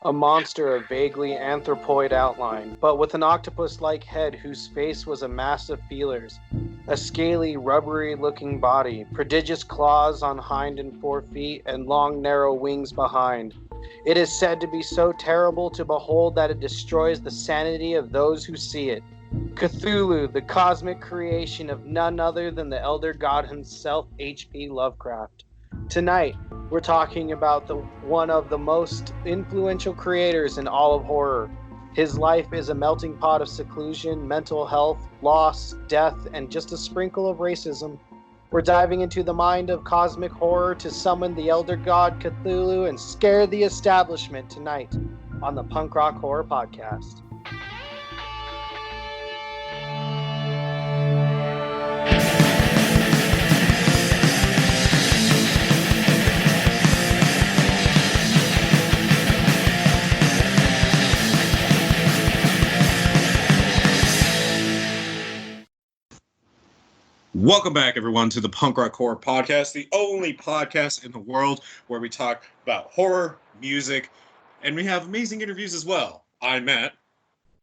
A monster of vaguely anthropoid outline, but with an octopus-like head whose face was a mass of feelers, a scaly, rubbery-looking body, prodigious claws on hind and forefeet, and long, narrow wings behind. It is said to be so terrible to behold that it destroys the sanity of those who see it. Cthulhu, the cosmic creation of none other than the elder god himself, H.P. Lovecraft. Tonight, we're talking about one of the most influential creators in all of horror. His life is a melting pot of seclusion, mental health, loss, death, and just a sprinkle of racism. We're diving into the mind of cosmic horror to summon the elder god Cthulhu and scare the establishment tonight on the Punk Rock Horror Podcast. Welcome back, everyone, to the Punk Rock Horror Podcast, the only podcast in the world where we talk about horror, music, and we have amazing interviews as well. I'm Matt.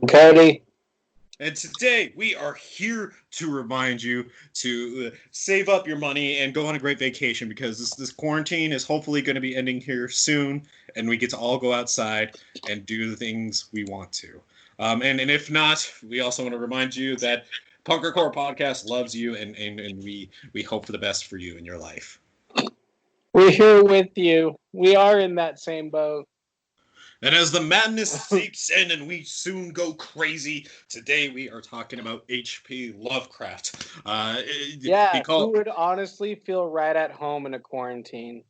Cody. And today we are here to remind you to save up your money and go on a great vacation because this quarantine is hopefully going to be ending here soon, and we get to all go outside and do the things we want to. And if not, we also want to remind you that Punk Rock Horror Podcast loves you, and we hope for the best for you in your life. We're here with you. We are in that same boat. And as the madness seeps in and we soon go crazy, today we are talking about H.P. Lovecraft. Who would honestly feel right at home in a quarantine?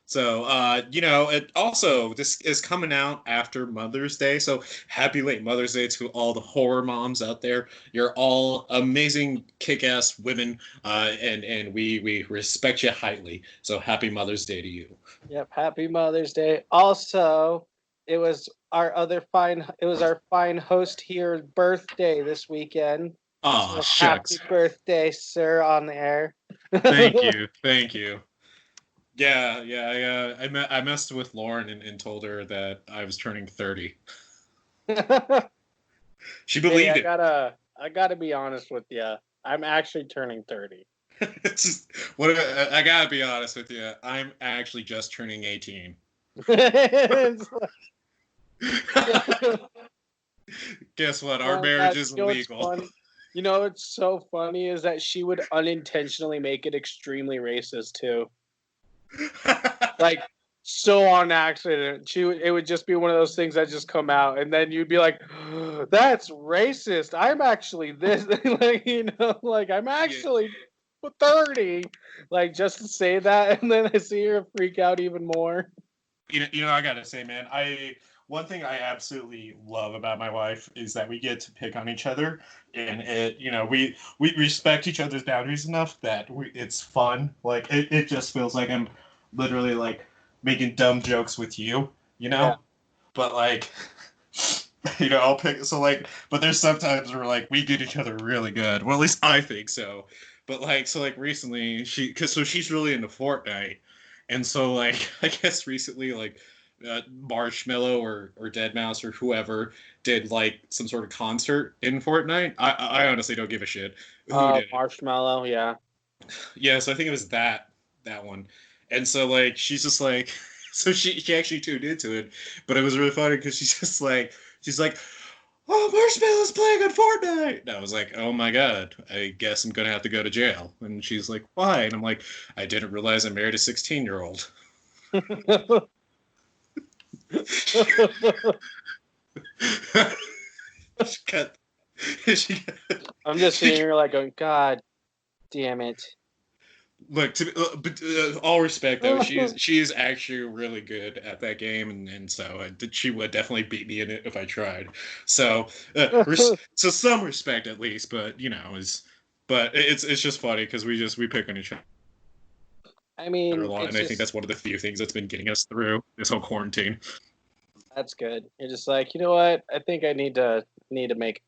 So, it also, this is coming out after Mother's Day, so happy late Mother's Day to all the horror moms out there. You're all amazing, kick-ass women, and we respect you highly. So happy Mother's Day to you. Yep, happy Mother's Day. Also, it was our fine host here's birthday this weekend. Oh, shucks. Happy birthday, sir, on the air. Thank you. Yeah. I messed with Lauren and told her that I was turning 30. She believed it. I gotta be honest with you. I'm actually turning 30. I gotta be honest with you. I'm actually just turning 18. Guess what? Our marriage is legal. You know what's so funny is that she would unintentionally make it extremely racist too. Like, so on accident. It would just be one of those things that just come out, and then you'd be like, oh, that's racist. I'm actually this. I'm actually 30. Like, just to say that, and then I see her freak out even more. I gotta say, man, one thing I absolutely love about my wife is that we get to pick on each other, and we respect each other's boundaries enough that it's fun. Like, it just feels like I'm literally like making dumb jokes with you, Yeah. But like, I'll pick. So like, but there's sometimes where like we get each other really good. Well, at least I think so. But like, so like recently, she's really into Fortnite, and so like I guess recently like Marshmello or Deadmau5 or whoever did like some sort of concert in Fortnite. I honestly don't give a shit. Who did it? Marshmello, yeah. Yeah, so I think it was that one. And so like she's just like, so she actually tuned into it, but it was really funny because she's like, oh, Marshmallow's playing on Fortnite. And I was like, oh my god, I guess I'm gonna have to go to jail. And she's like, why? And I'm like, I didn't realize I married a 16-year-old. I'm just sitting here like going, God damn it. Look, all respect though, she is actually really good at that game, and so she would definitely beat me in it if I tried. So, so some respect at least, but it's just funny because we pick on each other. I mean, a lot, and I think that's one of the few things that's been getting us through this whole quarantine. That's good. You're just like, you know what? I think I need to make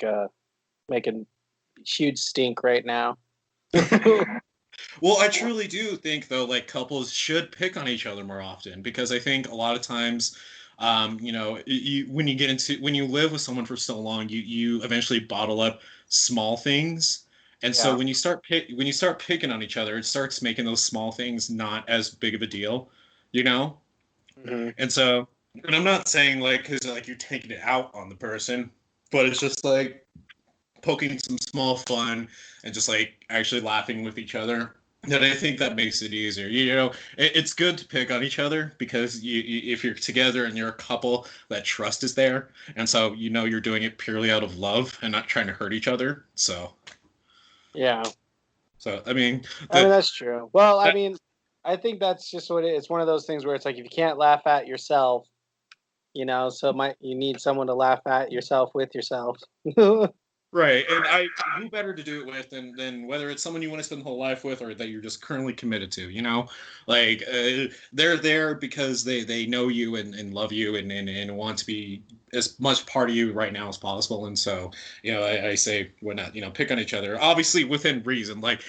a huge stink right now. Well, I truly do think, though, like, couples should pick on each other more often, because I think a lot of times when you live with someone for so long, you eventually bottle up small things. And so Yeah. when you start picking on each other, it starts making those small things not as big of a deal, you know? Hmm. And so, and I'm not saying like because like you're taking it out on the person, but it's just like poking some small fun and just like actually laughing with each other. And I think that makes it easier. It's good to pick on each other because if you're together and you're a couple, that trust is there, and so you're doing it purely out of love and not trying to hurt each other. Yeah. So I mean, I mean, the that's true. Well, I that mean, I think that's just what it is. It's one of those things where it's like if you can't laugh at yourself, so you need someone to laugh at yourself with yourself. Right, and who better to do it with than whether it's someone you want to spend the whole life with or that you're just currently committed to, like they're there because they know you and love you and want to be as much part of you right now as possible, and so I say why not pick on each other, obviously within reason, like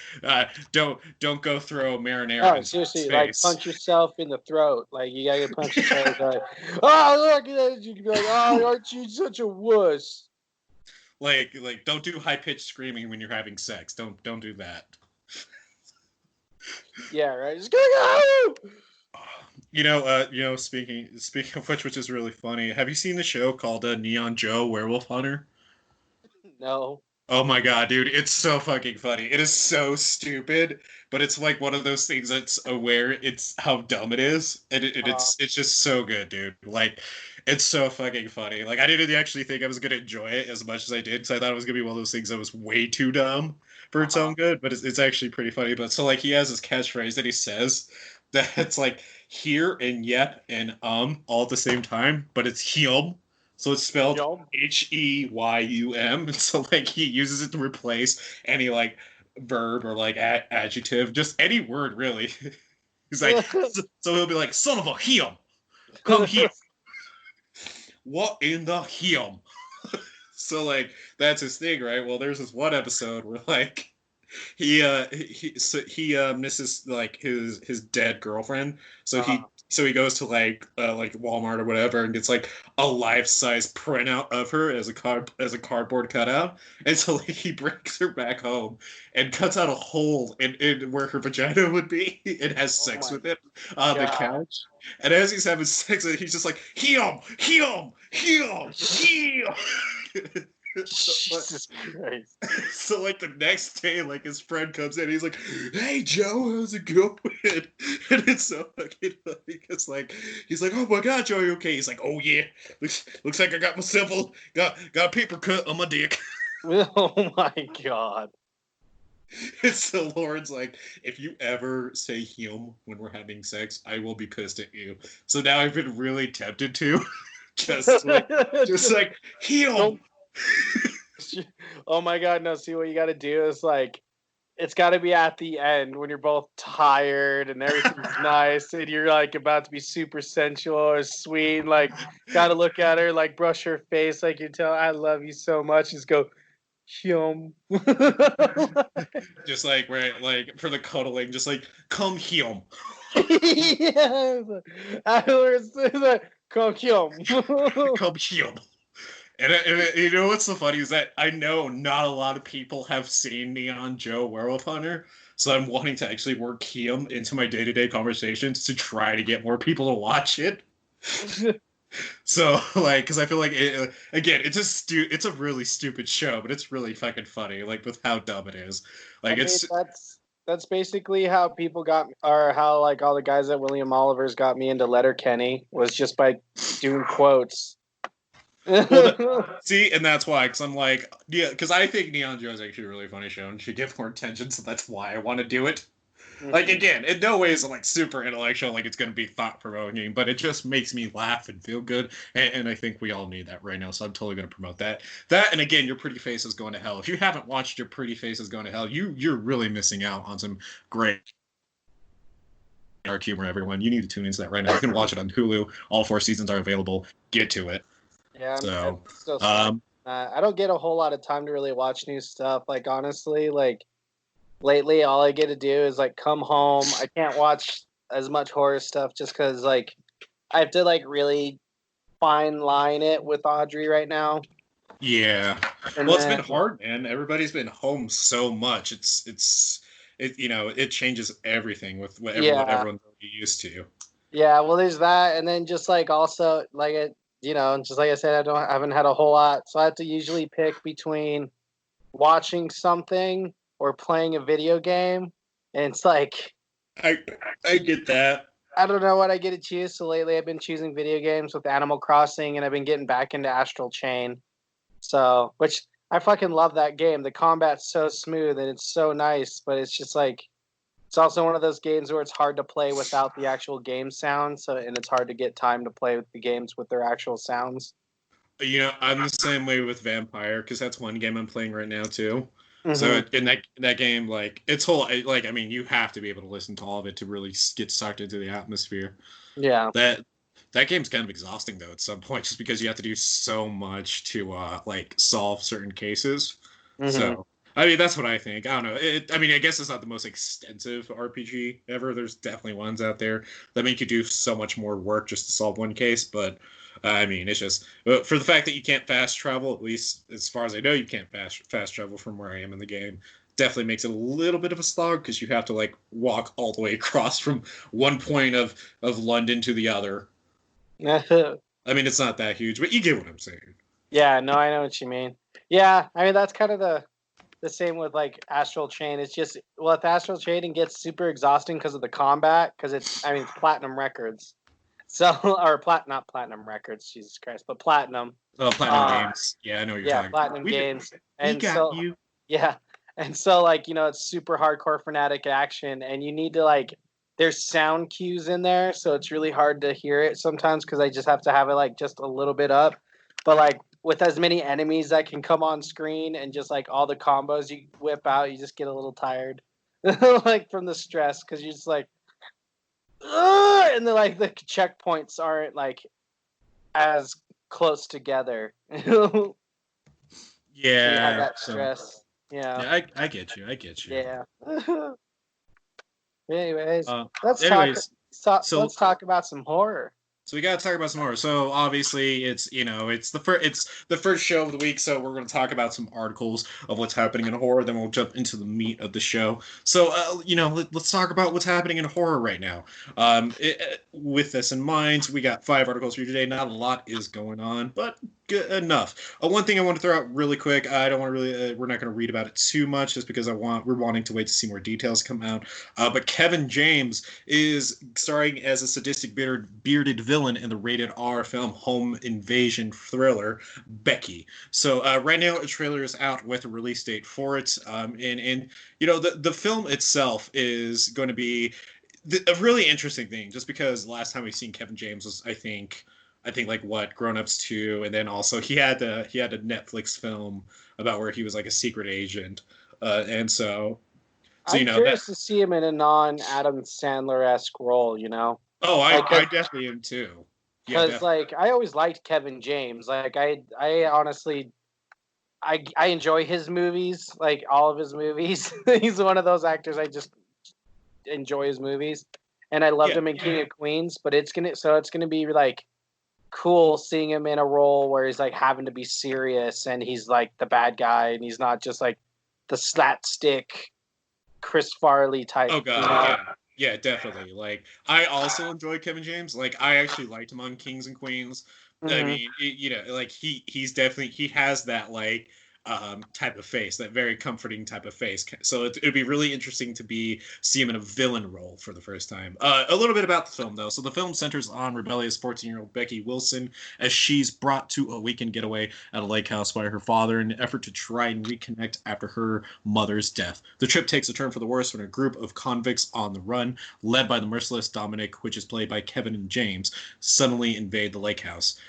don't go throw marinara Oh, in someone's seriously, like face, punch yourself in the throat. Like you gotta get punched in the throat. It's like, oh look, you can be like, oh, aren't you such a wuss? like don't do high pitched screaming when you're having sex, don't do that. Yeah, right. Just go. Speaking of which is really funny. Have you seen the show called Neon Joe Werewolf Hunter? No. Oh my god, dude, it's so fucking funny. It is so stupid, but it's like one of those things that's aware it's how dumb it is, and Uh, it's just so good, dude. Like, it's so fucking funny. Like, I didn't actually think I was gonna enjoy it as much as I did, because I thought it was gonna be one of those things that was way too dumb for its uh-huh. own good. But it's actually pretty funny. But so like he has this catchphrase that he says that it's like here and yep and all at the same time, but it's him. So it's spelled Yum. Heym. And so like he uses it to replace any like verb or like adjective, just any word really. He's like, so he'll be like, son of a him, come here. What in the him? So like that's his thing, right? Well, there's this one episode where like he misses like his dead girlfriend, so uh-huh. he goes to like Walmart or whatever and gets like a life size printout of her as a cardboard cutout, and so like he brings her back home and cuts out a hole in where her vagina would be and has Oh sex my with it on the god. couch. And as he's having sex, he's just like, him. So, Jesus Christ. so like the next day, like his friend comes in, he's like, "Hey Joe, how's it going?" And it's so fucking funny because like he's like, "Oh my god, Joe, are you okay?" He's like, "Oh yeah, looks like I got myself got a paper cut on my dick." Oh my god. And so Lauren's like, "If you ever say him when we're having sex, I will be pissed at you." So now I've been really tempted to just like him. Don't. Oh my god, no, see what you gotta do is like it's got to be at the end when you're both tired and everything's nice and you're like about to be super sensual or sweet. Like, got to look at her, like brush her face, like you tell, I love you so much. Just go, hum. Just like right, like for the cuddling, just like come him. Yeah. Afterwards, it's like, come hum. Come him. And you know what's so funny is that I know not a lot of people have seen Neon Joe Werewolf Hunter, so I'm wanting to actually work him into my day-to-day conversations to try to get more people to watch it. So like, because I feel like again, it's a really stupid show, but it's really fucking funny, like with how dumb it is. I Like mean, it's that's basically how people got, or how like all the guys at William Oliver's got me into Letterkenny was just by doing quotes. well, see, and that's why, because I'm like, yeah, because I think Neon Joe is actually a really funny show and should get more attention, so that's why I want to do it. Like Mhm. again, in no way is it like super intellectual, like it's going to be thought provoking, but it just makes me laugh and feel good, and I think we all need that right now. So I'm totally going to promote that. That and again, Your Pretty Face is Going to Hell. If you haven't watched Your Pretty Face is Going to Hell, you're really missing out on some great dark humor. Everyone, you need to tune into that right now. You can watch it on Hulu. All 4 seasons are available. Get to it. Yeah, I'm So, still stuck. um, I don't get a whole lot of time to really watch new stuff. Like honestly, like lately, all I get to do is like come home. I can't watch as much horror stuff just because like I have to like really. fine line it with Audrey right now. Yeah. And Well, it's then, been hard, man. Everybody's been home so much. It changes everything with what yeah, everyone's used to. yeah. Well, there's that, and then just like also like it, just like I said, I haven't had a whole lot, so I have to usually pick between watching something or playing a video game, and it's like I I get that. I don't know what I get to choose. So lately, I've been choosing video games with Animal Crossing, and I've been getting back into Astral Chain. So, which I fucking love that game. The combat's so smooth and it's so nice, but it's just like it's also one of those games where it's hard to play without the actual game sound. So, and it's hard to get time to play with the games with their actual sounds. I'm the same way with Vampire because that's one game I'm playing right now too. So Mm-hmm. in that game, like it's whole like I mean you have to be able to listen to all of it to really get sucked into the atmosphere. Yeah. That game's kind of exhausting though at some point just because you have to do so much to like solve certain cases. Mm-hmm. So I mean that's what I think. I don't know. I mean I guess it's not the most extensive RPG ever. There's definitely ones out there that make you do so much more work just to solve one case, but I mean it's just for the fact that you can't fast travel, at least as far as I know, you can't fast travel from where I am in the game. Definitely makes it a little bit of a slog because you have to like walk all the way across from one point of London to the other. I mean, it's not that huge, but you get what I'm saying. Yeah, no, I know what you mean. Yeah, I mean that's kind of the same with like Astral Chain. It's just with Astral Chain it gets super exhausting because of the combat, because it's Platinum Records. So or not Platinum Records, Jesus Christ, but Platinum. Oh, Platinum Games. Yeah, I know what you're Yeah, talking about. Platinum Games. We And got so you. yeah. And so like, it's super hardcore frenetic action and you need to like there's sound cues in there, so it's really hard to hear it sometimes because I just have to have it like just a little bit up. But like with as many enemies that can come on screen and just like all the combos you whip out, you just get a little tired. Like from the stress because you're just like ugh! And then like the checkpoints aren't like as close together. So you have Yeah. that So stress. Yeah. yeah, I get you. I get you. Yeah. Anyways, Uh, let's talk. anyways, Let's so talk about some horror. So we got to talk about some more. So obviously, it's the first show of the week. So we're going to talk about some articles of what's happening in horror. Then we'll jump into the meat of the show. So let's talk about what's happening in horror right now. With this in mind, we got 5 articles for you today. Not a lot is going on, but good enough. One thing I want to throw out really quick. I don't want to really. We're not going to read about it too much, just because we're wanting to wait to see more details come out. But Kevin James is starring as a sadistic bearded villain in the rated R film home invasion thriller Becky. So right now a trailer is out with a release date for it. And the film itself is going to be a really interesting thing, just because last time we've seen Kevin James was I think like what Grown Ups 2, and then also he had a Netflix film about where he was like a secret agent, and so I'm that. curious to see him in a non-Adam Sandler-esque role. Oh, I Like, I definitely am too. Yeah, cause definitely. like I always liked Kevin James. Like I honestly I enjoy his movies, like all of his movies. He's one of those actors I just enjoy his movies, and I loved Yeah, him in King of Queens. But it's gonna be like cool seeing him in a role where he's like having to be serious and he's like the bad guy and he's not just like the slapstick Chris Farley type. oh god, yeah. Yeah, definitely. Like I also enjoy Kevin James. Like I actually liked him on Kings and Queens. I Mm-hmm. mean, like he's definitely he has that like type of face, that very comforting type of face. So it'd be really interesting to see him in a villain role for the first time. A little bit about the film though. So the film centers on rebellious 14-year-old Becky Wilson as she's brought to a weekend getaway at a lake house by her father in an effort to try and reconnect after her mother's death. The trip takes a turn for the worse when a group of convicts on the run, led by the merciless Dominic, which is played by Kevin and James, suddenly invade the lake house.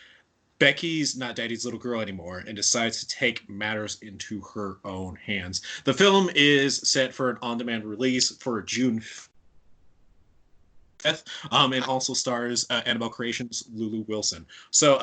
Becky's not Daddy's little girl anymore and decides to take matters into her own hands. The film is set for an on-demand release for June 5th, and also stars Annabelle Creations' Lulu Wilson. So,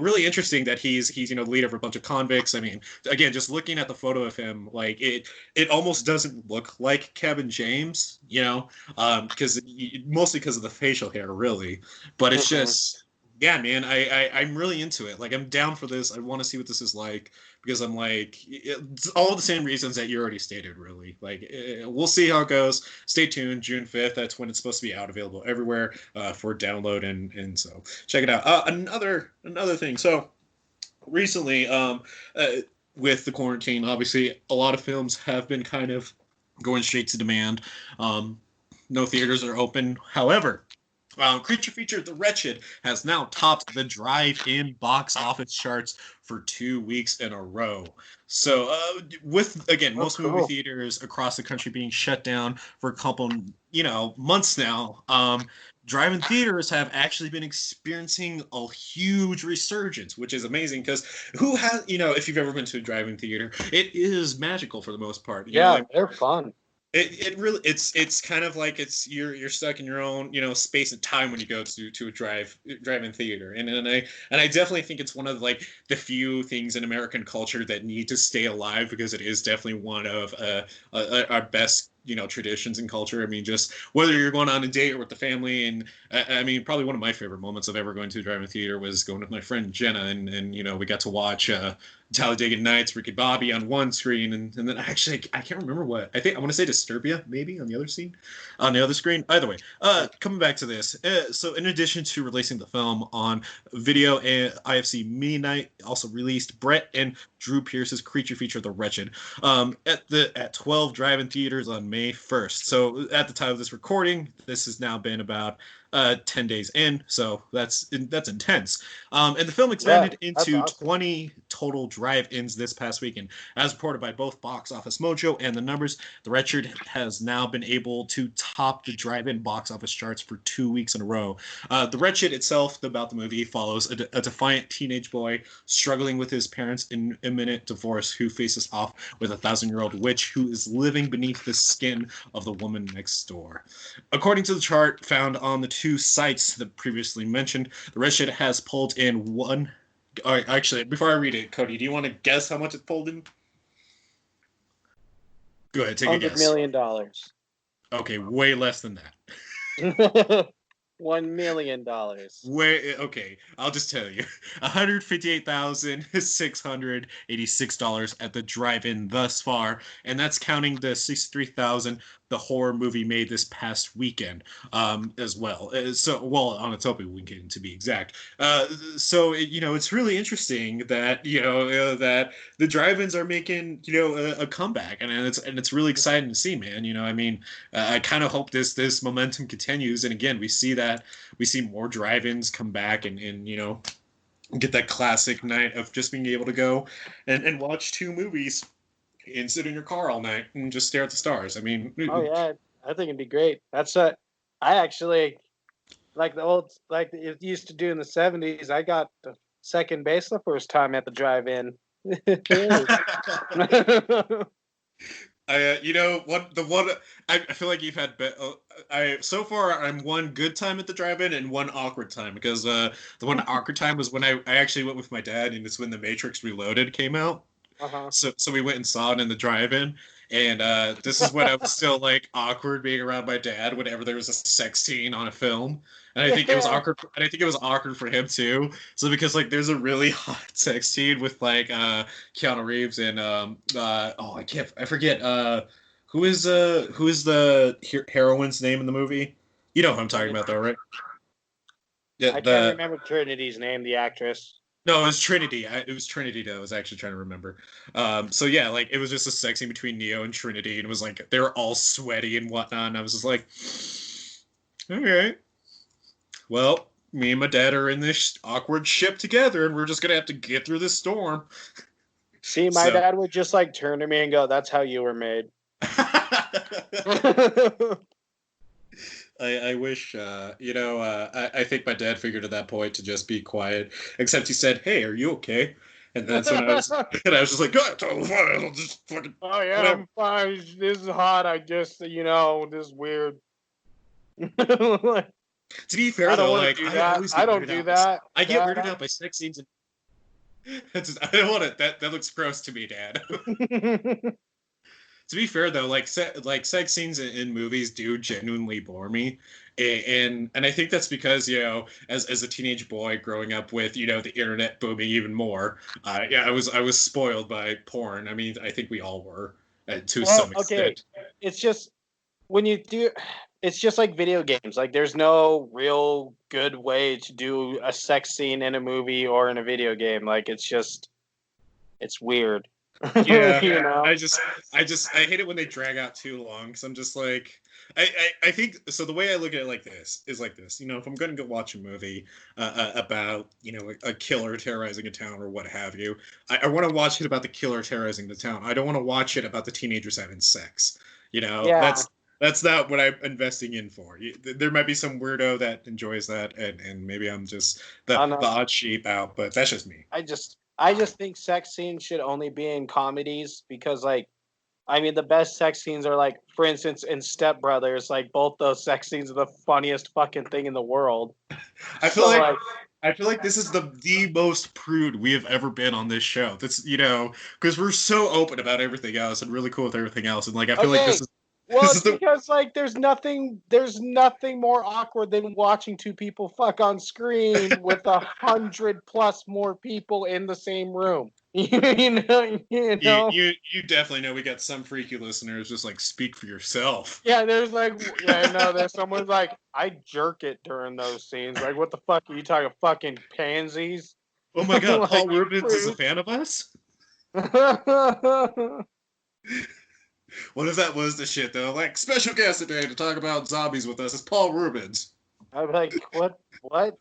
really interesting that he's the lead of a bunch of convicts. I mean, again, just looking at the photo of him, like it almost doesn't look like Kevin James, because mostly because of the facial hair, really. But it's Mm-hmm. just Yeah, man, I'm really into it. Like, I'm down for this. I want to see what this is like because I'm like, it's all the same reasons that you already stated. Really, like, we'll see how it goes. Stay tuned. June 5th. That's when it's supposed to be out, available everywhere for download, and so check it out. Another thing. So recently, uh, with the quarantine, obviously, a lot of films have been kind of going straight to demand. Um, no theaters are open. However, creature feature The Wretched has now topped the drive-in box office charts for 2 weeks in a row. So, with again, Oh, most movie cool. theaters across the country being shut down for a couple, months now, drive-in theaters have actually been experiencing a huge resurgence, which is amazing because who has, if you've ever been to a drive-in theater, it is magical for the most part. Yeah, they're fun. It really it's kind of like you're stuck in your own space and time when you go to a drive-in theater, and I definitely think it's one of like the few things in American culture that need to stay alive because it is definitely one of our best traditions and culture. I mean, just whether you're going on a date or with the family, and I mean, probably one of my favorite moments of ever going to a drive-in theater was going with my friend Jenna, and we got to watch Talladega Nights, Ricky Bobby on one screen, and then actually I can't remember what I want to say Disturbia maybe on the other screen. Either way, coming back to this, so in addition to releasing the film on video, and IFC Mini Night also released Brett and Drew Pierce's creature feature The Wretched at 12 drive-in theaters on May 1st. So at the time of this recording, this has now been about 10 days in, so that's intense. And the film expanded That's into awesome. 20 total drive-ins this past weekend. As reported by both Box Office Mojo and The Numbers, The Wretched has now been able to top the drive-in box office charts for 2 weeks in a row. The Wretched itself, about the movie, follows a defiant teenage boy struggling with his parents' in imminent divorce who faces off with a 1,000-year-old witch who is living beneath the skin of the woman next door. According to the chart found on the two sites that previously mentioned, The Wretched has pulled in one. Actually, before I read it, Cody, do you want to guess how much it pulled in? Go ahead, take a $100 guess. million. Okay, way less than that. $1 million. Okay, I'll just tell you, $158,686 at the drive-in thus far, and that's counting the 63,000 the horror movie made this past weekend, as well. On its opening weekend to be exact. It's really interesting that that the drive-ins are making a comeback, and it's really exciting to see, man. I mean, I kind of hope this momentum continues, and again, we see more drive-ins come back and get that classic night of just being able to go and watch two movies and sit in your car all night and just stare at the stars. I mean, Oh yeah, I think it'd be great. That's what I actually like the old like it used to do in the '70s. I got the second base the first time at the drive-in. what the one I feel like you've had. I so far I'm one good time at the drive-in and one awkward time because the one awkward time was when I actually went with my dad, and it's when The Matrix Reloaded came out. Uh-huh. So we went and saw it in the drive-in, and this is when I was still like awkward being around my dad whenever there was a sex scene on a film, and I think it was awkward. And I think it was awkward for him too. So because like there's a really hot sex scene with like Keanu Reeves and I forget who is the heroine's name in the movie? You know who I'm talking about though, right? Yeah, I can't remember Trinity's name, the actress. No, it was Trinity. It was Trinity that I was actually trying to remember. So yeah, like it was just a sex scene between Neo and Trinity, and it was like they were all sweaty and whatnot. And I was just like, okay, well, me and my dad are in this awkward ship together, and we're just gonna have to get through this storm. See, my dad would just like turn to me and go, "That's how you were made." I wish, I think my dad figured at that point to just be quiet, except he said, "Hey, are you okay?" And that's when I was just like, "God, totally fine. I'll just fucking." Oh yeah, whatever. I'm fine. This is hot. I just, this is weird. To be fair, though, like I don't do that. I get weirded out by sex scenes. I don't want it. That looks gross to me, Dad. to be fair though, like sex scenes in movies do genuinely bore me, and I think that's because as a teenage boy growing up with the internet booming even more, yeah, I was spoiled by porn. I mean, I think we all were to Well, some okay, extent. it's just when you do, it's just like video games. Like, there's no real good way to do a sex scene in a movie or in a video game. Like, it's weird. Yeah, You know? I hate it when they drag out too long. Because I'm just like, I think so. The way I look at it like this is like this. If I'm going to go watch a movie about a killer terrorizing a town or what have you, I want to watch it about the killer terrorizing the town. I don't want to watch it about the teenagers having sex. Yeah. That's not what I'm investing in for. There might be some weirdo that enjoys that, and maybe I'm just I don't the know. odd sheep out. But that's just me. I just think sex scenes should only be in comedies because, like, I mean, the best sex scenes are, like, for instance, in Step Brothers. Like, both those sex scenes are the funniest fucking thing in the world. I feel So, like like, I feel like this is the most prude we have ever been on this show. That's because we're so open about everything else and really cool with everything else, and like I feel like okay, this is well, this it's is the because, like, there's nothing more awkward than watching two people fuck on screen with 100 plus more people in the same room. You you know. you definitely know we got some freaky listeners. Just like speak for yourself. Yeah, there's like, yeah, no, there's someone's like, I jerk it during those scenes. Like, what the fuck are you talking, fucking pansies? Oh my God, Paul Like, Rubens is a prude. fan of us. I'd What if that was the shit though? Like special guest today to talk about zombies with us is Paul Rubens, be like, what? What?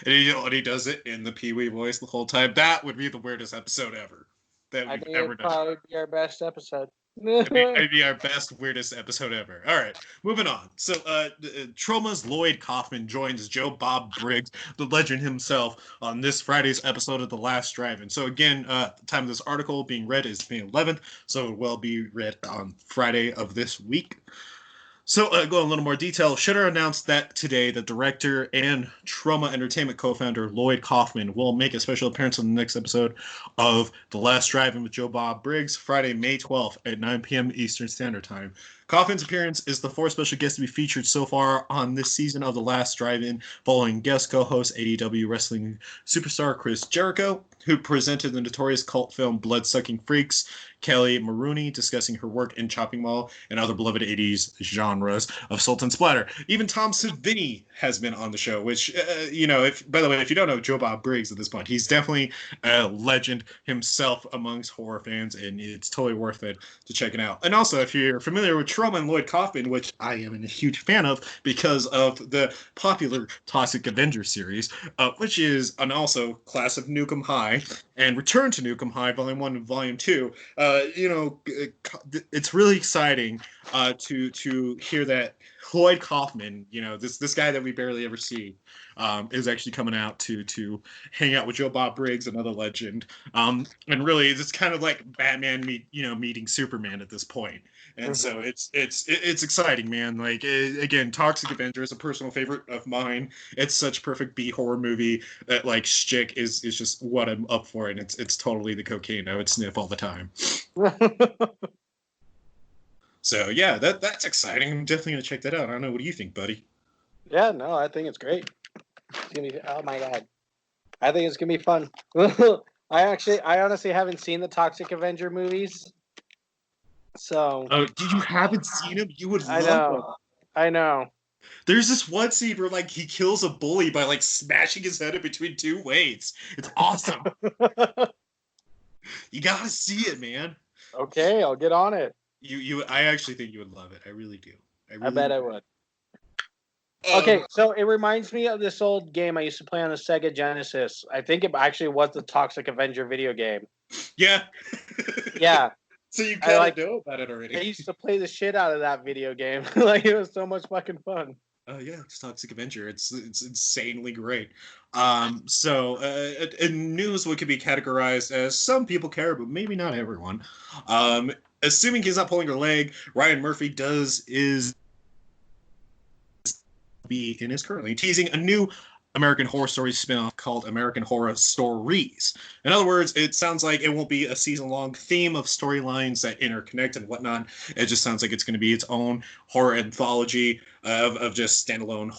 and he does it in the Pee Wee voice the whole time. That would be the weirdest episode ever that I we've think ever it'd done. probably be our best episode. It'd be our best, weirdest episode ever. All right, moving on. So, Troma's Lloyd Kaufman joins Joe Bob Briggs, the legend himself, on this Friday's episode of The Last Drive-In. So, again, the time of this article being read is May 11th, so it will be read on Friday of this week. So, go in a little more detail. Shudder announced that today the director and Troma Entertainment co-founder Lloyd Kaufman will make a special appearance on the next episode of The Last Drive-In with Joe Bob Briggs, Friday, May 12th at 9 p.m. Eastern Standard Time. Kaufman's appearance is the fourth special guest to be featured so far on this season of The Last Drive-In, following guest co-host AEW wrestling superstar Chris Jericho, who presented the notorious cult film Blood-Sucking Freaks, Kelly Maroney discussing her work in Chopping Mall and other beloved 80s genres of Salt and Splatter. Even Tom Savini has been on the show, which, by the way, if you don't know Joe Bob Briggs at this point, he's definitely a legend himself amongst horror fans, and it's totally worth it to check it out. And also, if you're familiar with Troma and Lloyd Kaufman, which I am a huge fan of because of the popular Toxic Avenger series, which is an also class of Nukem High and Return to Nukem High, Volume 1 and Volume 2, it's really exciting to hear that Lloyd Kaufman, this guy that we barely ever see, is actually coming out to hang out with Joe Bob Briggs, another legend. And really, it's kind of like Batman meeting Superman at this point. And so it's exciting, man. Like, again, Toxic Avenger is a personal favorite of mine. It's such a perfect B horror movie that like Stick is just what I'm up for, and it's totally the cocaine I would sniff all the time. So yeah, that's exciting. I'm definitely gonna check that out. I don't know. What do you think, buddy? Yeah, no, I think it's great. It's gonna be, oh my god, I think it's gonna be fun. I honestly haven't seen the Toxic Avenger movies, so Oh, you haven't seen him? You would I love him. know, I know. There's this one scene where like he kills a bully by like smashing his head in between two weights. It's awesome. You gotta see it, man. Okay, I'll get on it. I actually think you would love it. I really do. I bet I would. Okay, so it reminds me of this old game I used to play on the Sega Genesis. I think it actually was the Toxic Avenger video game. Yeah. Yeah. So you kind of know about it already. I used to play the shit out of that video game. Like, it was so much fucking fun. Yeah, it's Toxic Avenger. It's insanely great. So in news, what could be categorized as some people care, but maybe not everyone. Assuming he's not pulling her leg, Ryan Murphy is currently teasing a new American Horror Story spinoff called American Horror Stories. In other words, it sounds like it won't be a season-long theme of storylines that interconnect and whatnot. It just sounds like it's going to be its own horror anthology of just standalone,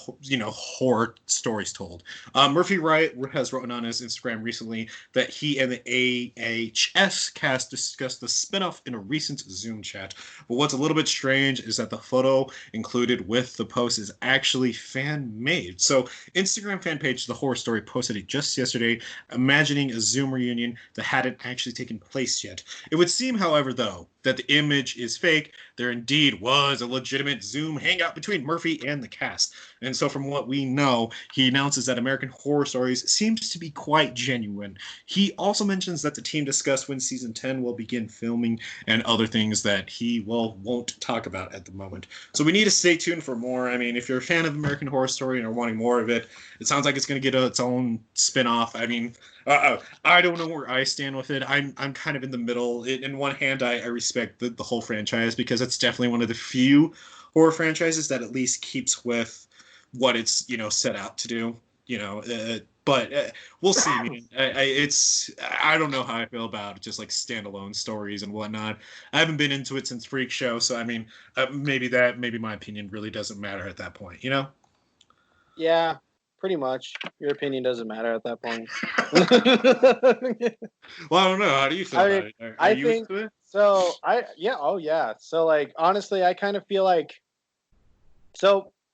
horror stories told. Murphy Wright has written on his Instagram recently that he and the AHS cast discussed the spinoff in a recent Zoom chat. But what's a little bit strange is that the photo included with the post is actually fan-made. So Instagram fan page The Horror Story posted it just yesterday, imagining a Zoom reunion that hadn't actually taken place yet. It would seem, however, though, that the image is fake. There indeed was a legitimate Zoom hangout between Murphy and the cast. And so from what we know, he announces that American Horror Stories seems to be quite genuine. He also mentions that the team discussed when season 10 will begin filming and other things that he won't talk about at the moment. So we need to stay tuned for more. I mean, if you're a fan of American Horror Story and are wanting more of it, it sounds like it's going to get its own spin-off. I mean, I don't know where I stand with it. I'm kind of in the middle. In one hand, I respect the whole franchise because it's definitely one of the few horror franchises that at least keeps with what it's set out to do. But we'll see. I mean, I don't know how I feel about just like standalone stories and whatnot. I haven't been into it since Freak Show, so I mean, maybe my opinion really doesn't matter at that point. Yeah, pretty much. Your opinion doesn't matter at that point. Well, I don't know. How do you feel about it? Are you think into it? so. Yeah. So like honestly, I kind of feel like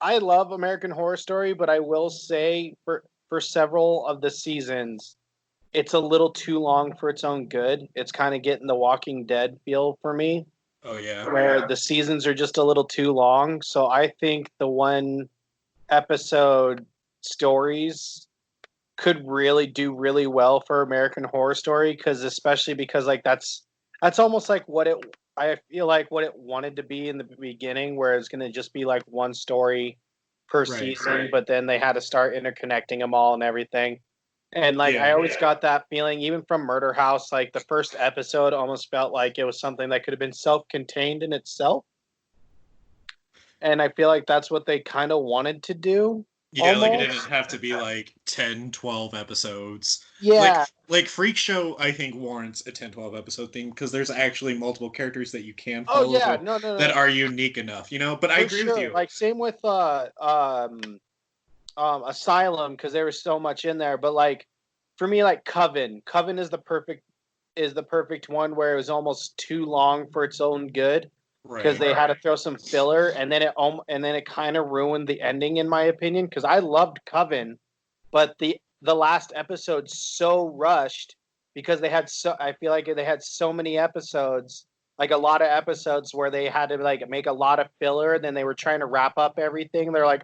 I love American Horror Story, but I will say for several of the seasons, it's a little too long for its own good. It's kind of getting the Walking Dead feel for me. Oh yeah. Where the seasons are just a little too long. So I think the one episode stories could really do really well for American Horror Story especially because like that's almost like I feel like what it wanted to be in the beginning, where it's going to just be like one story per season, but then they had to start interconnecting them all and everything. And like I always got that feeling, even from Murder House, like the first episode almost felt like it was something that could have been self-contained in itself. And I feel like that's what they kind of wanted to do. Yeah, like it didn't have to be like 10, 12 episodes. Yeah. Like Freak Show, I think warrants a 10, 12 episode thing because there's actually multiple characters that you can follow that are unique enough, But I agree with you. Like same with Asylum, because there was so much in there. But like for me, like Coven is the perfect one where it was almost too long for its own good. Because they had to throw some filler, and then it kind of ruined the ending, in my opinion. Because I loved Coven, but the last episode so rushed because I feel like they had so many episodes, like a lot of episodes where they had to like make a lot of filler, and then they were trying to wrap up everything. They're like,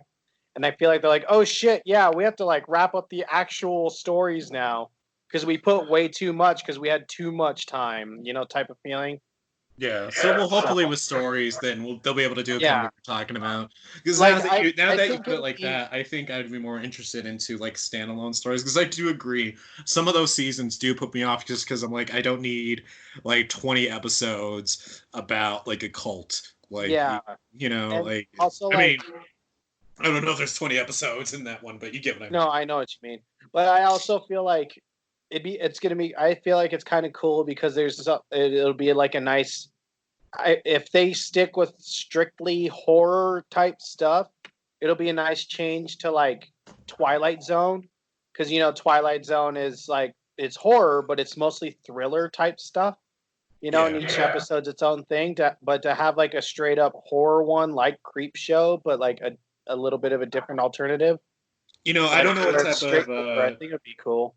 and I feel like they're like, oh shit, yeah, we have to like wrap up the actual stories now because we put way too much because we had too much time, type of feeling. Yeah, so we'll hopefully with stories, then they'll be able to do kind of what you're talking about. Because like, now that you put it like that, I think I'd be more interested into like standalone stories. Because I do agree, some of those seasons do put me off just because I'm like, I don't need like 20 episodes about like a cult. Like, like also, I mean, I don't know if there's 20 episodes in that one, but you get what I mean. No, I know what you mean. But I also feel like I feel like it's kind of cool because it'll be like a nice, if they stick with strictly horror type stuff, it'll be a nice change to like Twilight Zone. Because, Twilight Zone is like, it's horror, but it's mostly thriller type stuff. And each episode's its own thing. But to have like a straight up horror one like Creep Show, but like a little bit of a different alternative. I don't know what type of. I think it'd be cool.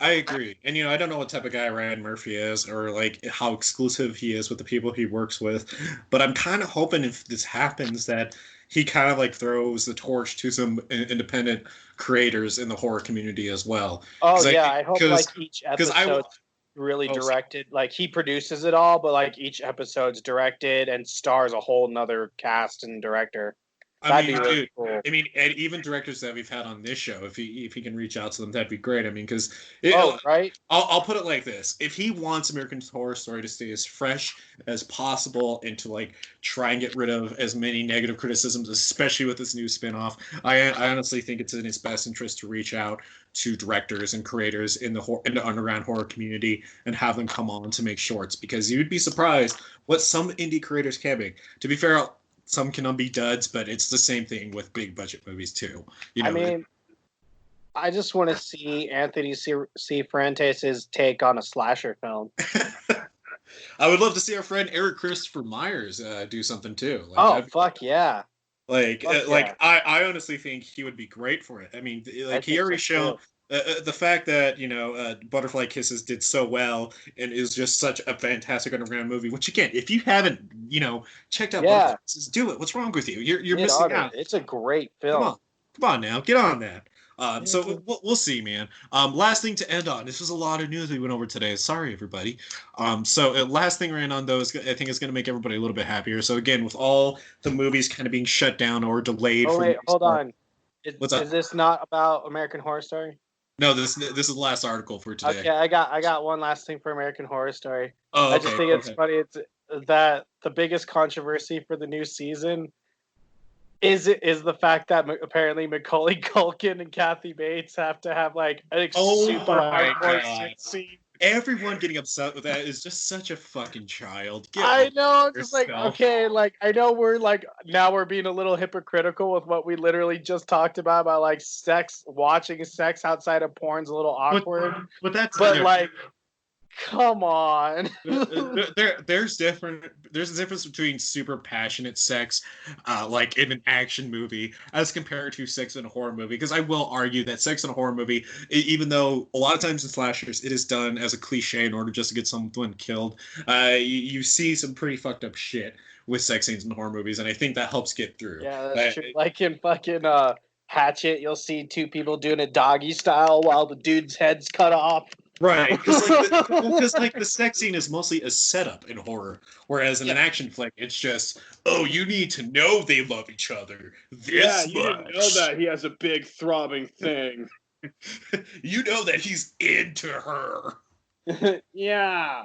I agree. And, I don't know what type of guy Ryan Murphy is or, like, how exclusive he is with the people he works with. But I'm kind of hoping if this happens that he kind of, like, throws the torch to some independent creators in the horror community as well. Oh, yeah. I hope, like, each episode's really directed. Like, he produces it all, but, like, each episode's directed and stars a whole nother cast and director. That'd be really cool. I mean, and even directors that we've had on this show, if he can reach out to them, that'd be great. I mean, because right. I'll put it like this: if he wants American Horror Story to stay as fresh as possible and to like try and get rid of as many negative criticisms, especially with this new spinoff, I honestly think it's in his best interest to reach out to directors and creators in the underground horror community and have them come on to make shorts, because you'd be surprised what some indie creators can make. To be fair, some can be duds, but it's the same thing with big budget movies too. You know, I mean, I just want to see Anthony C. Fuentes' take on a slasher film. I would love to see our friend Eric Christopher Myers do something too. Like, fuck yeah! I honestly think he would be great for it. I mean, like he already shown the fact that Butterfly Kisses did so well and is just such a fantastic underground movie. Which again, if you haven't checked out Butterfly Kisses, do it. What's wrong with you? You're missing out. It's a great film. Come on now, get on that. So we'll see, man. Last thing to end on. This was a lot of news we went over today. Sorry, everybody. So last thing we're in on, though, is I think it's going to make everybody a little bit happier. So again, with all the movies kind of being shut down or delayed. Oh wait, hold on. Is this not about American Horror Story? No, this is the last article for today. Okay, I got one last thing for American Horror Story. Oh, okay, I just think it's funny. It's that the biggest controversy for the new season is the fact that apparently Macaulay Culkin and Kathy Bates have to have like a super hardcore sex scene. Everyone getting upset with that is just such a fucking child. I know, just like, okay, like I know we're being a little hypocritical with what we literally just talked about like watching sex outside of porn's a little awkward. But like, come on. There's a difference between super passionate sex, like in an action movie, as compared to sex in a horror movie. Because I will argue that sex in a horror movie, even though a lot of times in slashers it is done as a cliche in order just to get someone killed, you see some pretty fucked up shit with sex scenes in horror movies, and I think that helps get through. Yeah, that's true. Like in fucking Hatchet, you'll see two people doing a doggy style while the dude's head's cut off. Right, because the sex scene is mostly a setup in horror, whereas in an action flick, it's just, oh, you need to know they love each other this much. You didn't know that he has a big throbbing thing. You know that he's into her. Yeah.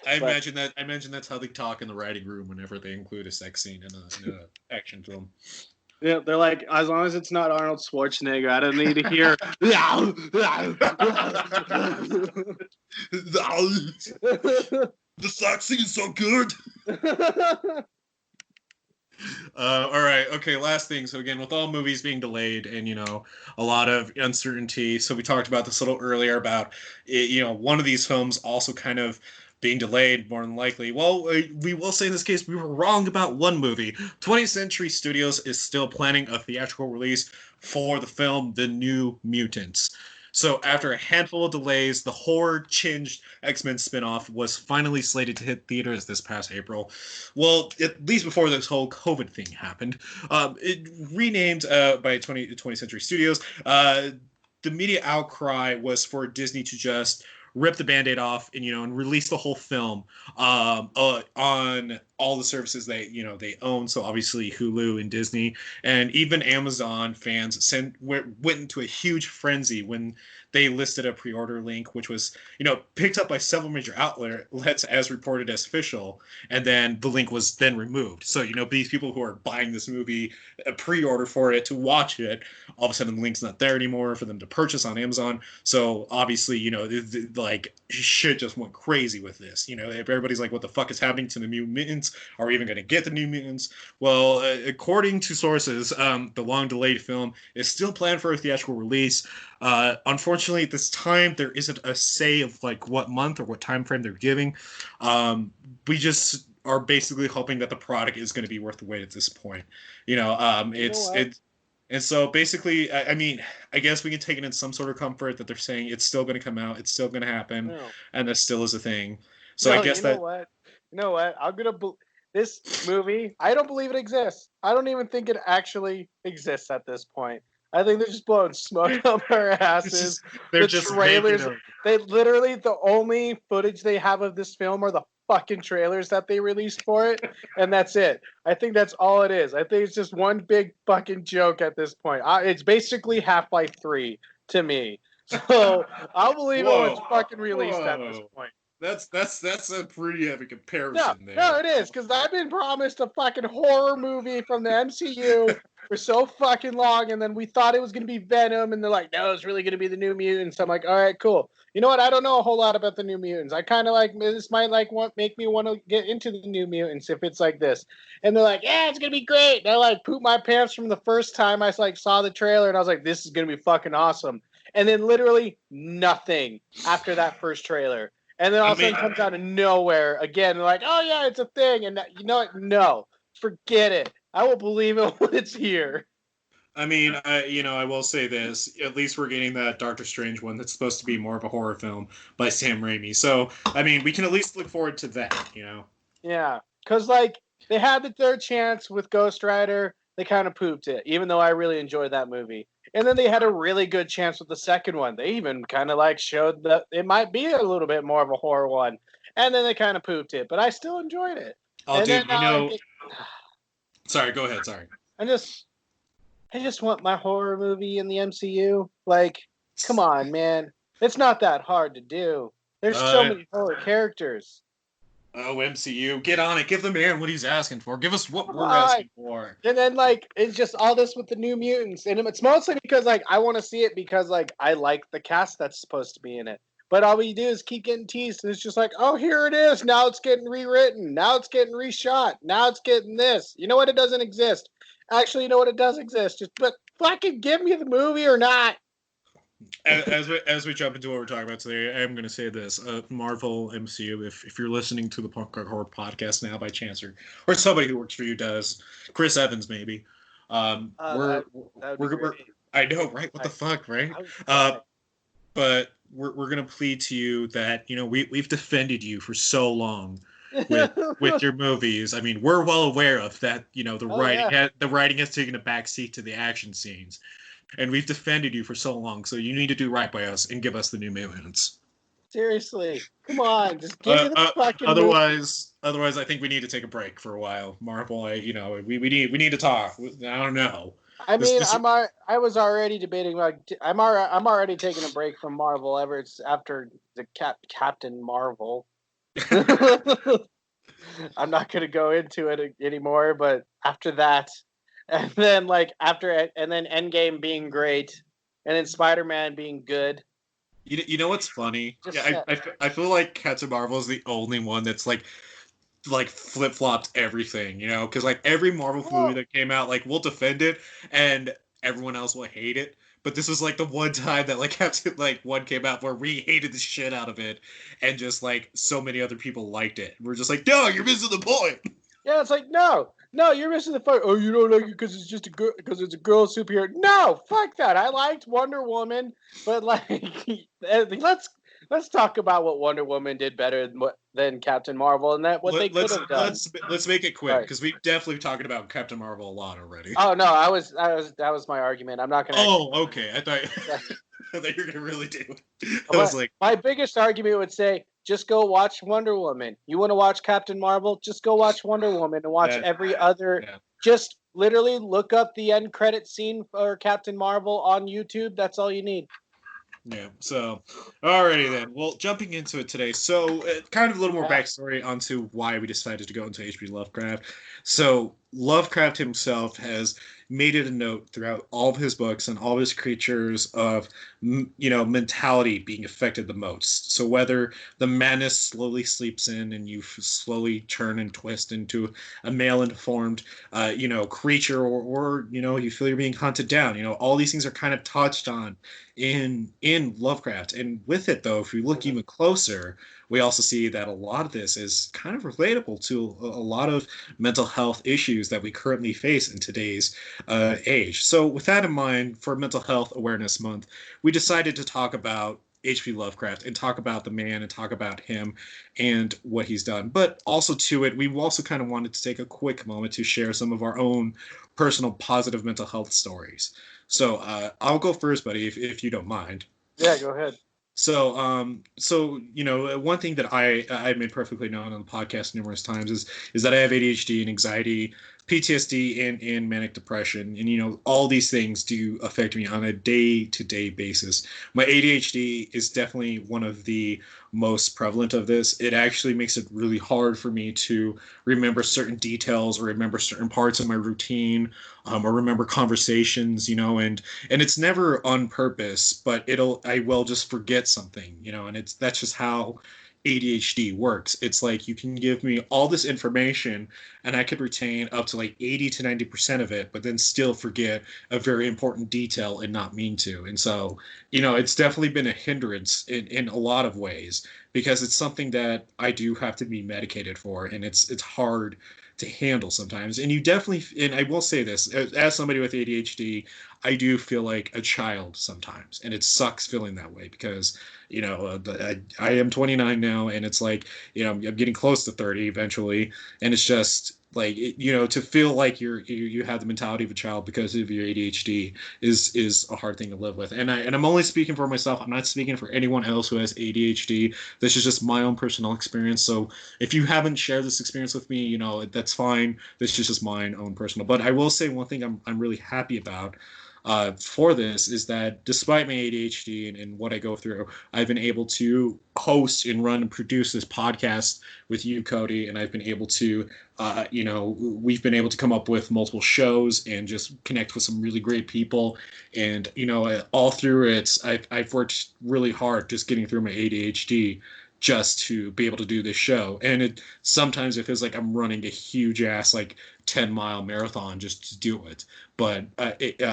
I imagine that's how they talk in the writing room whenever they include a sex scene in an action film. Yeah, they're like, as long as it's not Arnold Schwarzenegger, I don't need to hear. The sex scene is so good. All right. Okay. Last thing. So again, with all movies being delayed and a lot of uncertainty. So we talked about this a little earlier about one of these films also kind of being delayed more than likely. Well, we will say in this case we were wrong about one movie. 20th Century Studios is still planning a theatrical release for the film The New Mutants. So after a handful of delays, the horror-tinged X-Men spinoff was finally slated to hit theaters this past April. Well, at least before this whole COVID thing happened. It renamed by 20th Century Studios. The media outcry was for Disney to just rip the Band-Aid off and release the whole film on all the services they own. So obviously Hulu and Disney, and even Amazon fans went into a huge frenzy when they listed a pre-order link, which was picked up by several major outlets as reported as official, and then the link was then removed. So these people who are buying this movie a pre-order for it to watch it, all of a sudden the link's not there anymore for them to purchase on Amazon. So obviously like shit just went crazy with this. Everybody's like, what the fuck is happening to the New Mutants? Are we even going to get the New Mutants? Well, according to sources, the long delayed film is still planned for a theatrical release. Unfortunately, at this time, there isn't a say of like what month or what time frame they're giving. We just are basically hoping that the product is going to be worth the wait at this point. And so basically, I mean, I guess we can take it in some sort of comfort that they're saying it's still going to come out, it's still going to happen, and that still is a thing. So I guess you know what? I'm gonna this movie. I don't believe it exists. I don't even think it actually exists at this point. I think they're just blowing smoke up our asses. They're just trailers. They literally the only footage they have of this film are the fucking trailers that they released for it, and that's it. I think that's all it is. I think it's just one big fucking joke at this point. It's basically Half-Life 3 to me. So I'll believe it when it's fucking released at this point. That's a pretty heavy No, comparison there. no, it is, because I've been promised a fucking horror movie from the MCU for so fucking long, and then we thought it was going to be Venom, and they're like, no, it's really going to be the New Mutants. I'm like, all right, cool. You know what? I don't know a whole lot about the New Mutants. I kind of like, this might like make me want to get into the New Mutants if it's like this. And they're like, yeah, it's going to be great. And I like pooped my pants from the first time I like saw the trailer, and I was like, this is going to be fucking awesome. And then literally nothing after that first trailer. And then all of a sudden it comes out of nowhere again. They're like, oh, yeah, it's a thing. And you know what? No, forget it. I will believe it when it's here. I mean, I will say this. At least we're getting that Doctor Strange one that's supposed to be more of a horror film by Sam Raimi. So, I mean, we can at least look forward to that, Yeah, because, like, they had the third chance with Ghost Rider. They kind of pooped it, even though I really enjoyed that movie. And then they had a really good chance with the second one. They even kind of like showed that it might be a little bit more of a horror one. And then they kind of pooped it, but I still enjoyed it. Oh, and dude, Sorry, go ahead. Sorry. I just want my horror movie in the MCU. Like, come on, man. It's not that hard to do. There's so many horror characters. Oh, MCU, get on it. Give the man what he's asking for. Give us what we're asking for. And then, like, it's just all this with the New Mutants. And it's mostly because, like, I want to see it because, like, I like the cast that's supposed to be in it. But all we do is keep getting teased. And it's just like, oh, here it is. Now it's getting rewritten. Now it's getting reshot. Now it's getting this. You know what? It doesn't exist. Actually, you know what? It does exist. But fucking give me the movie or not. As we jump into what we're talking about today, I'm going to say this: Marvel MCU. If you're listening to the Punk Rock Horror podcast now by chance, or somebody who works for you does, Chris Evans maybe. We're I know, right? What the fuck, right? But we're going to plead to you that we've defended you for so long with your movies. I mean, we're well aware of that. The writing has taken a backseat to the action scenes. And we've defended you for so long, so you need to do right by us and give us the New Mutants. Seriously, come on, just give me the fucking. Otherwise, I think we need to take a break for a while. Marvel, we need to talk. I don't know. I mean, I was already debating. Like, I'm already taking a break from Marvel after the Captain Marvel. I'm not gonna go into it anymore, but after that. And then Endgame being great, and then Spider-Man being good. You know what's funny? I feel like Captain Marvel is the only one that's like flip-flopped everything, because like every Marvel movie that came out, like we'll defend it, and everyone else will hate it. But this was like the one time that like Captain one came out where we hated the shit out of it, and just like so many other people liked it. We're just like, no, you're missing the point. Yeah, it's like no, you're missing the point. Oh, you don't like it because it's just because it's a girl superhero. No, fuck that. I liked Wonder Woman, but like, let's talk about what Wonder Woman did better than Captain Marvel, and what they could have done. Let's make it quick because we've definitely talking about Captain Marvel a lot already. Oh no, that was my argument. I'm not gonna. Oh, okay. I thought you were gonna really do it. I was like, my biggest argument would say, just go watch Wonder Woman. You want to watch Captain Marvel? Just go watch Wonder Woman and watch every other. Yeah. Just literally look up the end credit scene for Captain Marvel on YouTube. That's all you need. Yeah. So, alrighty then. Well, jumping into it today. So, kind of a little more backstory onto why we decided to go into H.P. Lovecraft. So, Lovecraft himself has made it a note throughout all of his books and all of his creatures of, mentality being affected the most. So whether the madness slowly sleeps in and you slowly turn and twist into a male-informed, creature, or you feel you're being hunted down, all these things are kind of touched on in Lovecraft. And with it, though, if you look even closer, we also see that a lot of this is kind of relatable to a lot of mental health issues that we currently face in today's age. So with that in mind, for Mental Health Awareness Month, we decided to talk about H.P. Lovecraft and talk about the man and talk about him and what he's done. But also to it, we also kind of wanted to take a quick moment to share some of our own personal positive mental health stories. So I'll go first, buddy, if you don't mind. Yeah, go ahead. So one thing that I've made perfectly known on the podcast numerous times is that I have ADHD and anxiety, PTSD, and manic depression, and all these things do affect me on a day-to-day basis. My ADHD is definitely one of the most prevalent of this. It actually makes it really hard for me to remember certain details or remember certain parts of my routine, or remember conversations, and it's never on purpose, but I will just forget something, and that's just how ADHD works. It's like you can give me all this information and I could retain up to like 80 to 90% of it, but then still forget a very important detail and not mean to. And so, it's definitely been a hindrance in a lot of ways because it's something that I do have to be medicated for, and it's hard to handle sometimes. And you definitely, and I will say this, as somebody with ADHD, I do feel like a child sometimes, and it sucks feeling that way because I am 29 now, and it's like I'm getting close to 30 eventually, and it's just like to feel like you have the mentality of a child because of your ADHD is a hard thing to live with. And I'm only speaking for myself. I'm not speaking for anyone else who has ADHD. This is just my own personal experience. So if you haven't shared this experience with me, that's fine. This is just mine own personal. But I will say one thing I'm really happy about for this is that despite my ADHD and what I go through, I've been able to host and run and produce this podcast with you, Cody, and I've been able to, we've been able to come up with multiple shows and just connect with some really great people. And, all through it, I've worked really hard just getting through my ADHD just to be able to do this show. And sometimes it feels like I'm running a huge ass, like 10-mile marathon just to do it. But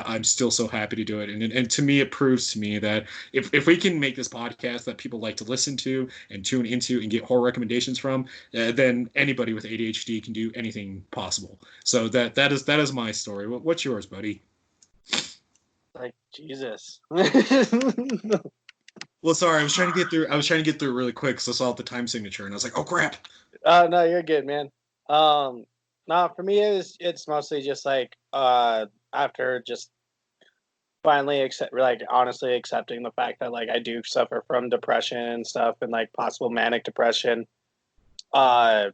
I'm still so happy to do it. And to me, it proves to me that if we can make this podcast that people like to listen to and tune into and get horror recommendations from, then anybody with ADHD can do anything possible. So that is my story. What's yours, buddy? Like, Jesus. Well, sorry, I was trying to get through. I was trying to get through really quick because I saw the time signature and I was like, "Oh crap!" No, you're good, man. No, for me, it's mostly just like after just finally honestly accepting the fact that like I do suffer from depression and stuff and like possible manic depression. Uh,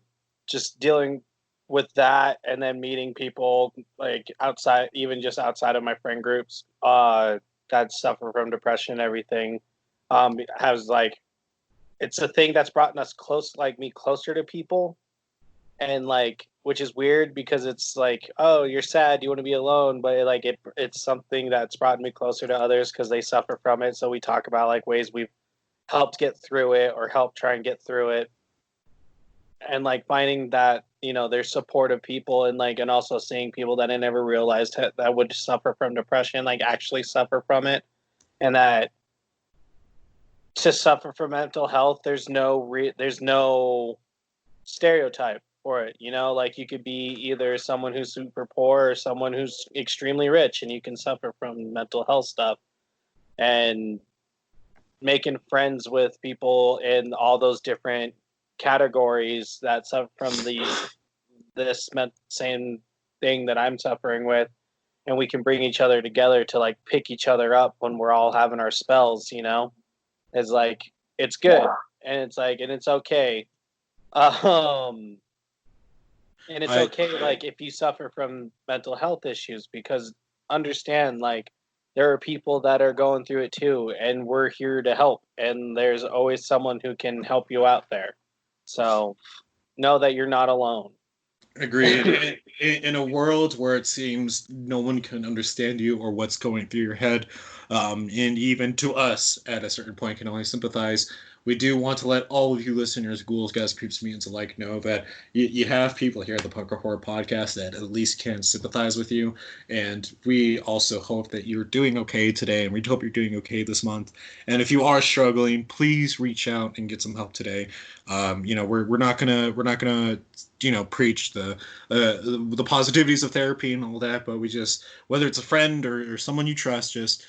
just dealing with that and then meeting people like outside, even just outside of my friend groups, that suffer from depression and everything. Has like it's a thing that's brought us close, like me closer to people, and like which is weird because it's like, oh, you're sad, you want to be alone, but it's something that's brought me closer to others because they suffer from it. So we talk about like ways we've helped get through it or help try and get through it, and like finding that there's supportive people, and like and also seeing people that I never realized that would suffer from depression like actually suffer from it, and that to suffer from mental health, there's no stereotype for it. Like you could be either someone who's super poor or someone who's extremely rich, and you can suffer from mental health stuff. And making friends with people in all those different categories that suffer from this same thing that I'm suffering with, and we can bring each other together to like pick each other up when we're all having our spells. Is like it's good, and it's like and it's okay. And it's okay like if you suffer from mental health issues, because understand like there are people that are going through it too, and we're here to help, and there's always someone who can help you out there. So know that you're not alone. Agreed. In a world where it seems no one can understand you or what's going through your head, and even to us at a certain point can only sympathize, we do want to let all of you listeners, ghouls, guys, creeps, mutants alike, know that you have people here at the Pucker Horror Podcast that at least can sympathize with you. And we also hope that you're doing okay today, and we hope you're doing okay this month. And if you are struggling, please reach out and get some help today. We're not gonna preach the positivities of therapy and all that, but we just, whether it's a friend or someone you trust, just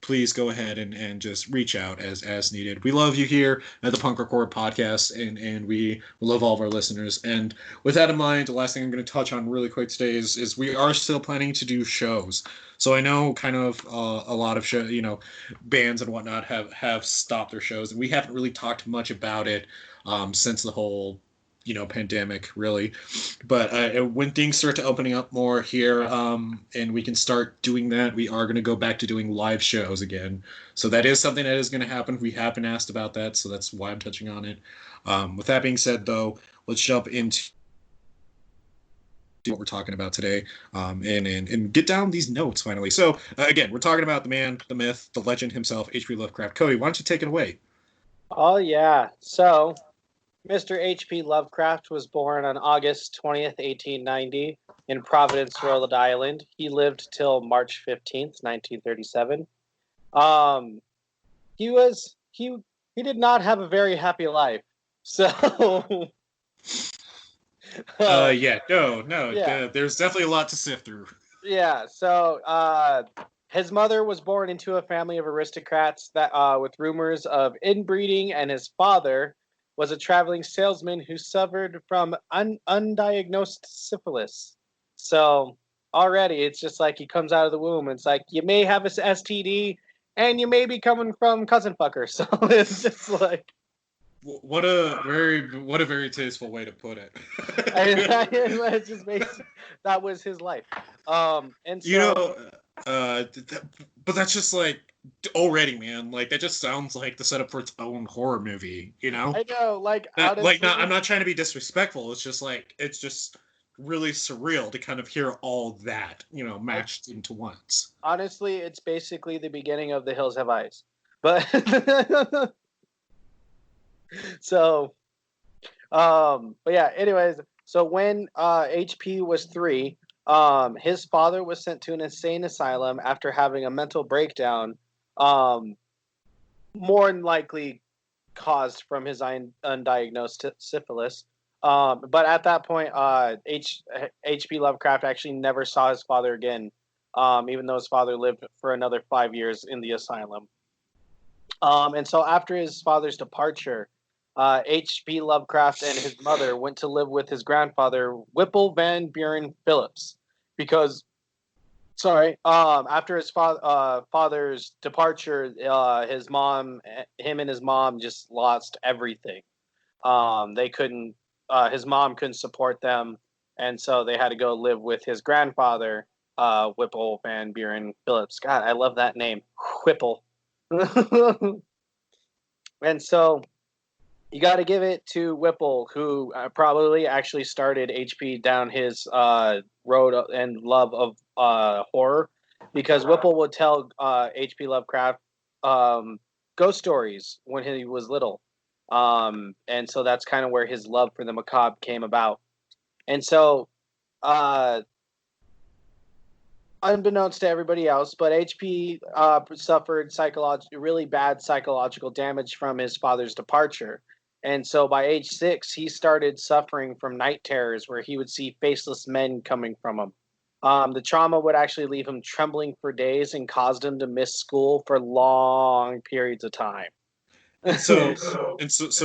please go ahead and just reach out as needed. We love you here at the Punk Record Podcast, and we love all of our listeners. And with that in mind, the last thing I'm going to touch on really quick today is we are still planning to do shows. So I know kind of a lot of show, bands and whatnot have stopped their shows, and we haven't really talked much about it since the whole pandemic, really. But when things start to opening up more here, and we can start doing that, we are going to go back to doing live shows again. So that is something that is going to happen. We have been asked about that, so that's why I'm touching on it. With that being said, though, let's jump into what we're talking about today, and get down these notes finally. So again, we're talking about the man, the myth, the legend himself, H.P. Lovecraft. Cody, why don't you take it away? Oh, yeah. So, Mr. H.P. Lovecraft was born on August 20th, 1890, in Providence, Rhode Island. He lived till March 15th, 1937. He did not have a very happy life. So, yeah, yeah. there's definitely a lot to sift through. Yeah, so his mother was born into a family of aristocrats that with rumors of inbreeding, and his father was a traveling salesman who suffered from undiagnosed syphilis. So already it's just like he comes out of the womb, and it's like you may have a STD and you may be coming from cousin fucker. So it's just like what a very tasteful way to put it. it's just that was his life. And so but that's just like already, man. Like that just sounds like the setup for its own horror movie. I know, like honestly, I'm not trying to be disrespectful. It's just really surreal to kind of hear all that matched into once. Honestly, it's basically the beginning of The Hills Have Eyes, but so but yeah. Anyways, so when HP was 3. His father was sent to an insane asylum after having a mental breakdown, more than likely caused from his undiagnosed syphilis. But at that point, H.P. Lovecraft actually never saw his father again, even though his father lived for another 5 years in the asylum. And so after his father's departure, H.P. Lovecraft and his mother went to live with his grandfather, Whipple Van Buren Phillips, because, after his father's departure, him and his mom just lost everything. They couldn't, his mom couldn't support them, and so they had to go live with his grandfather, Whipple Van Buren Phillips. God, I love that name, Whipple. And so you got to give it to Whipple, who probably actually started HP down his road and love of horror, because Whipple would tell HP Lovecraft ghost stories when he was little. And so that's kind of where his love for the macabre came about. And so, unbeknownst to everybody else, but HP suffered really bad psychological damage from his father's departure. And so by age 6, he started suffering from night terrors where he would see faceless men coming from him. The trauma would actually leave him trembling for days and caused him to miss school for long periods of time. So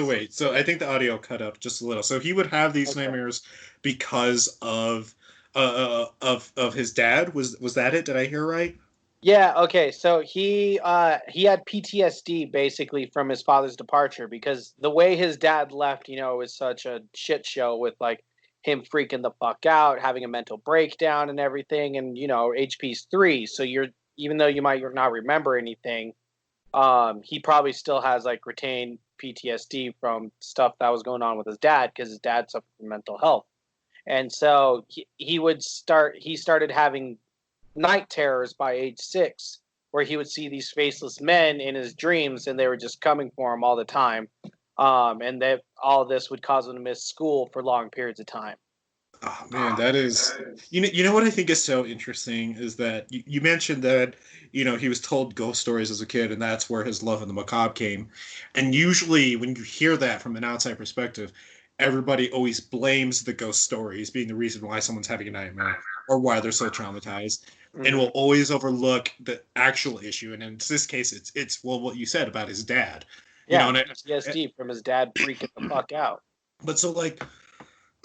wait. So I think the audio cut up just a little. So he would have these nightmares because of his dad. Was that it? Did I hear right? Yeah. Okay. So he had PTSD basically from his father's departure, because the way his dad left, was such a shit show, with like him freaking the fuck out, having a mental breakdown and everything. And HP's 3, so even though you might not remember anything, he probably still has like retained PTSD from stuff that was going on with his dad, because his dad suffered from mental health. And so he started having night terrors by age 6, where he would see these faceless men in his dreams, and they were just coming for him all the time. And that all this would cause him to miss school for long periods of time. Oh man, that is, you know what I think is so interesting is that you mentioned that he was told ghost stories as a kid, and that's where his love of the macabre came. And usually when you hear that from an outside perspective, everybody always blames the ghost stories being the reason why someone's having a nightmare or why they're so traumatized. and will always overlook the actual issue. And in this case, it's well, what you said about his dad. You Yeah, know, and PTSD from his dad freaking the fuck out. but so like,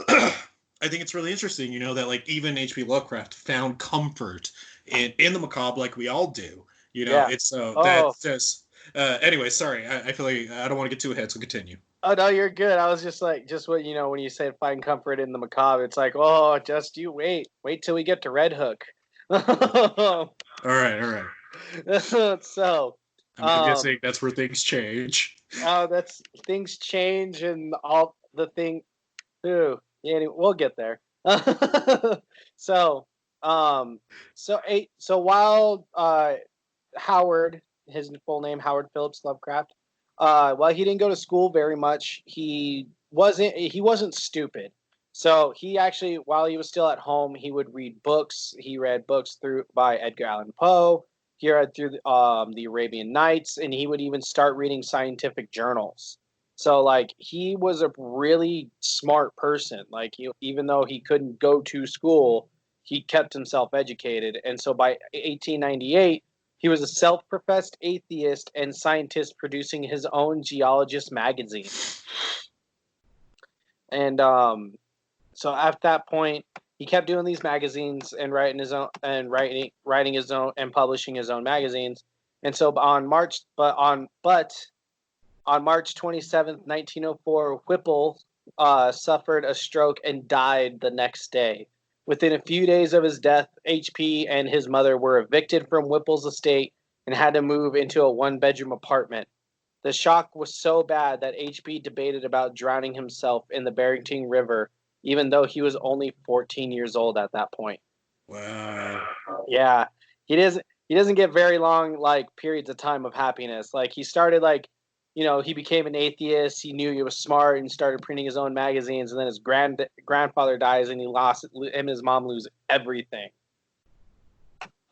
I think it's really interesting, you know, that like even H.P. Lovecraft found comfort in the macabre, like we all do. You know, Yeah. it's so Oh. that's just. Anyway, sorry. I feel like I don't want to get too ahead, so continue. Oh no, you're good. I was just like, just what when you said find comfort in the macabre, it's like, oh, just you wait till we get to Red Hook. All right, all right. So, I'm guessing that's where things change. that's things change and all the thing. Ooh, yeah, we'll get there. So, so while Howard, his full name Howard Phillips Lovecraft, while he didn't go to school very much, he wasn't stupid. So he actually, while he was still at home, he would read books. He read books through by Edgar Allan Poe. He read through the Arabian Nights, and he would even start reading scientific journals. So like he was a really smart person. Like even though he couldn't go to school, he kept himself educated. And so by 1898, he was a self-professed atheist and scientist producing his own geologist magazine. And so at that point, he kept doing these magazines and writing his own and publishing his own magazines. And so on March 27th, 1904, Whipple suffered a stroke and died the next day. Within a few days of his death, HP and his mother were evicted from Whipple's estate and had to move into a one-bedroom apartment. The shock was so bad that HP debated about drowning himself in the Barrington River, even though he was only 14 years old at that point. Wow. Yeah, he doesn't get very long like periods of time of happiness. Like he started he became an atheist. He knew he was smart and started printing his own magazines. And then his grandfather dies, and him and his mom lose everything.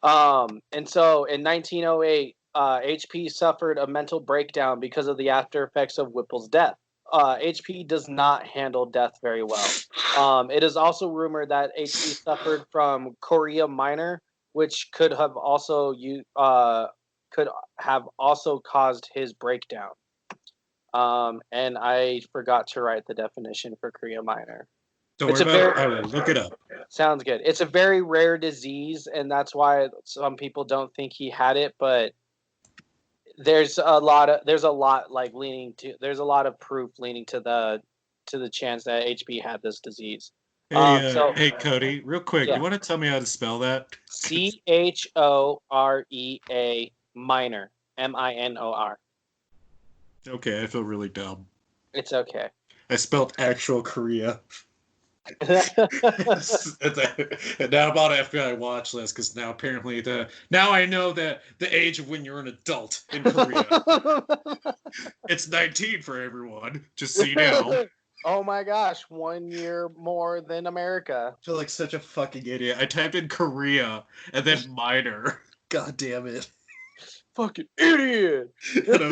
And so in 1908, HP suffered a mental breakdown because of the after effects of Whipple's death. HP does not handle death very well. It is also rumored that HP suffered from chorea minor, which could have also caused his breakdown. And I forgot to write the definition for chorea minor. Don't worry about it. I will look it up. Sounds good. It's a very rare disease, and that's why some people don't think he had it. But there's a lot of proof leaning to the chance that HP had this disease. Hey, Cody, real quick, Yeah. you want to tell me how to spell that? Chorea minor, minor. Okay, I feel really dumb. It's okay. I spelled actual Korea. And now I'm on an FBI watch list because now apparently now I know the age of when you're an adult in Korea. It's 19 for everyone, just so you know. Oh my gosh, 1 year more than America. I feel like such a fucking idiot. I typed in Korea and then minor. God damn it. Fucking idiot. And I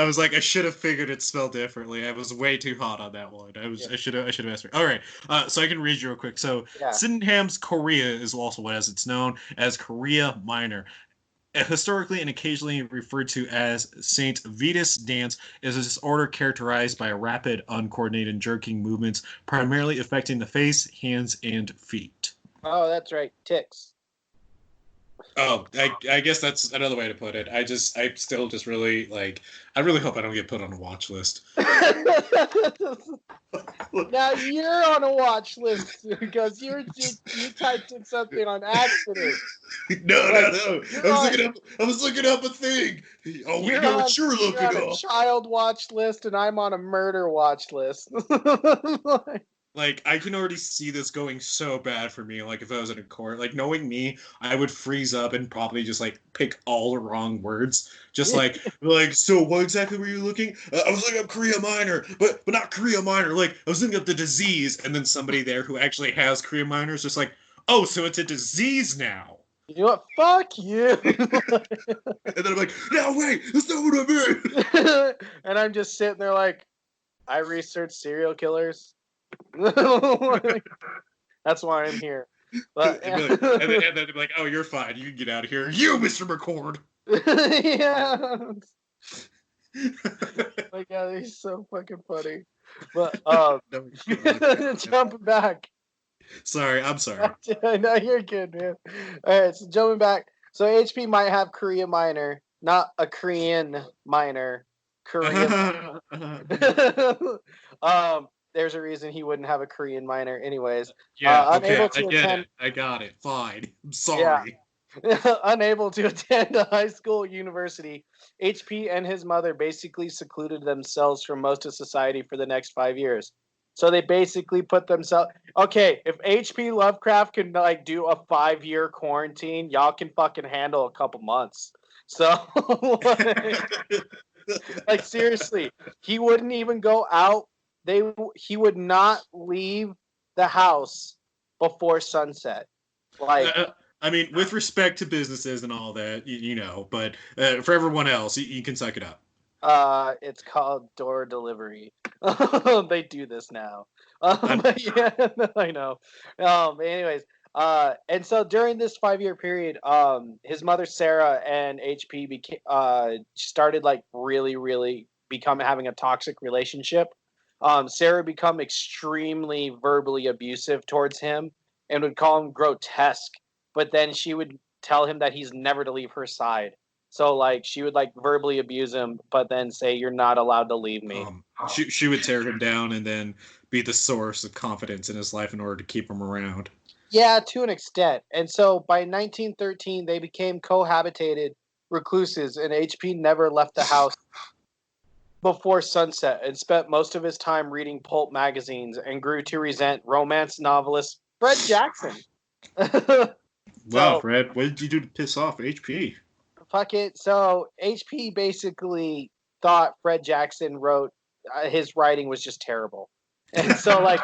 was like, I should have figured it spelled differently. I was way too hot on that one. I should have asked for it. All right. So I can read you real quick. So Sydenham's Chorea is also as it's known as Chorea Minor. Historically and occasionally referred to as Saint Vitus dance, is a disorder characterized by rapid, uncoordinated jerking movements, primarily affecting the face, hands, and feet. Oh, that's right. Ticks. Oh, I guess that's another way to put it. I still just really I really hope I don't get put on a watch list. Now you're on a watch list because you typed in something on accident. No. I was looking up a thing. Oh, we know what you're looking up. You're on a child watch list, and I'm on a murder watch list. Like, I can already see this going so bad for me. Like, if I was in a court, like, knowing me, I would freeze up and probably just, like, pick all the wrong words. Just like, so what exactly were you looking? I was looking up Chorea Minor, but not Chorea Minor. Like, I was looking up the disease, and then somebody there who actually has Chorea Minor is just like, oh, so it's a disease now. You know what? Fuck you. And then I'm like, no, wait, that's not what I mean. And I'm just sitting there like, I researched serial killers. That's why I'm here. But and, be like, and then they'd be like, "Oh, you're fine. You can get out of here. You, Mr. McCord." yeah. My God, he's so fucking funny. But No, you really can't. jumping back. Sorry, I'm sorry. No, you're good, man. All right, so jumping back. So HP might have Korea minor, not a Korean minor. Korea. There's a reason he wouldn't have a Korean minor, anyways. Yeah, okay, Unable I to get attend. it. I got it. Fine. I'm Yeah. sorry. Unable to attend a high school university, HP and his mother basically secluded themselves from most of society for the next 5 years. So they basically put themselves. Okay, if HP Lovecraft can like do a 5 year quarantine, y'all can fucking handle a couple months. So, like seriously, he wouldn't even go out. He would not leave the house before sunset. Like I mean, with respect to businesses and all that, but for everyone else, you can suck it up. It's called door delivery. They do this now. I'm, But yeah, I know. Anyways, and so during this 5 year period, his mother Sarah and HP became started like really, really become having a toxic relationship. Sarah become extremely verbally abusive towards him and would call him grotesque. But then she would tell him that he's never to leave her side. So like she would like verbally abuse him, but then say you're not allowed to leave me. she would tear him down and then be the source of confidence in his life in order to keep him around. Yeah, to an extent. And so by 1913, they became cohabitated recluses, and HP never left the house before sunset and spent most of his time reading pulp magazines and grew to resent romance novelist Fred Jackson. Wow, So Fred, what did you do to piss off HP? fuck it. So HP basically thought Fred Jackson wrote his writing was just terrible, and so like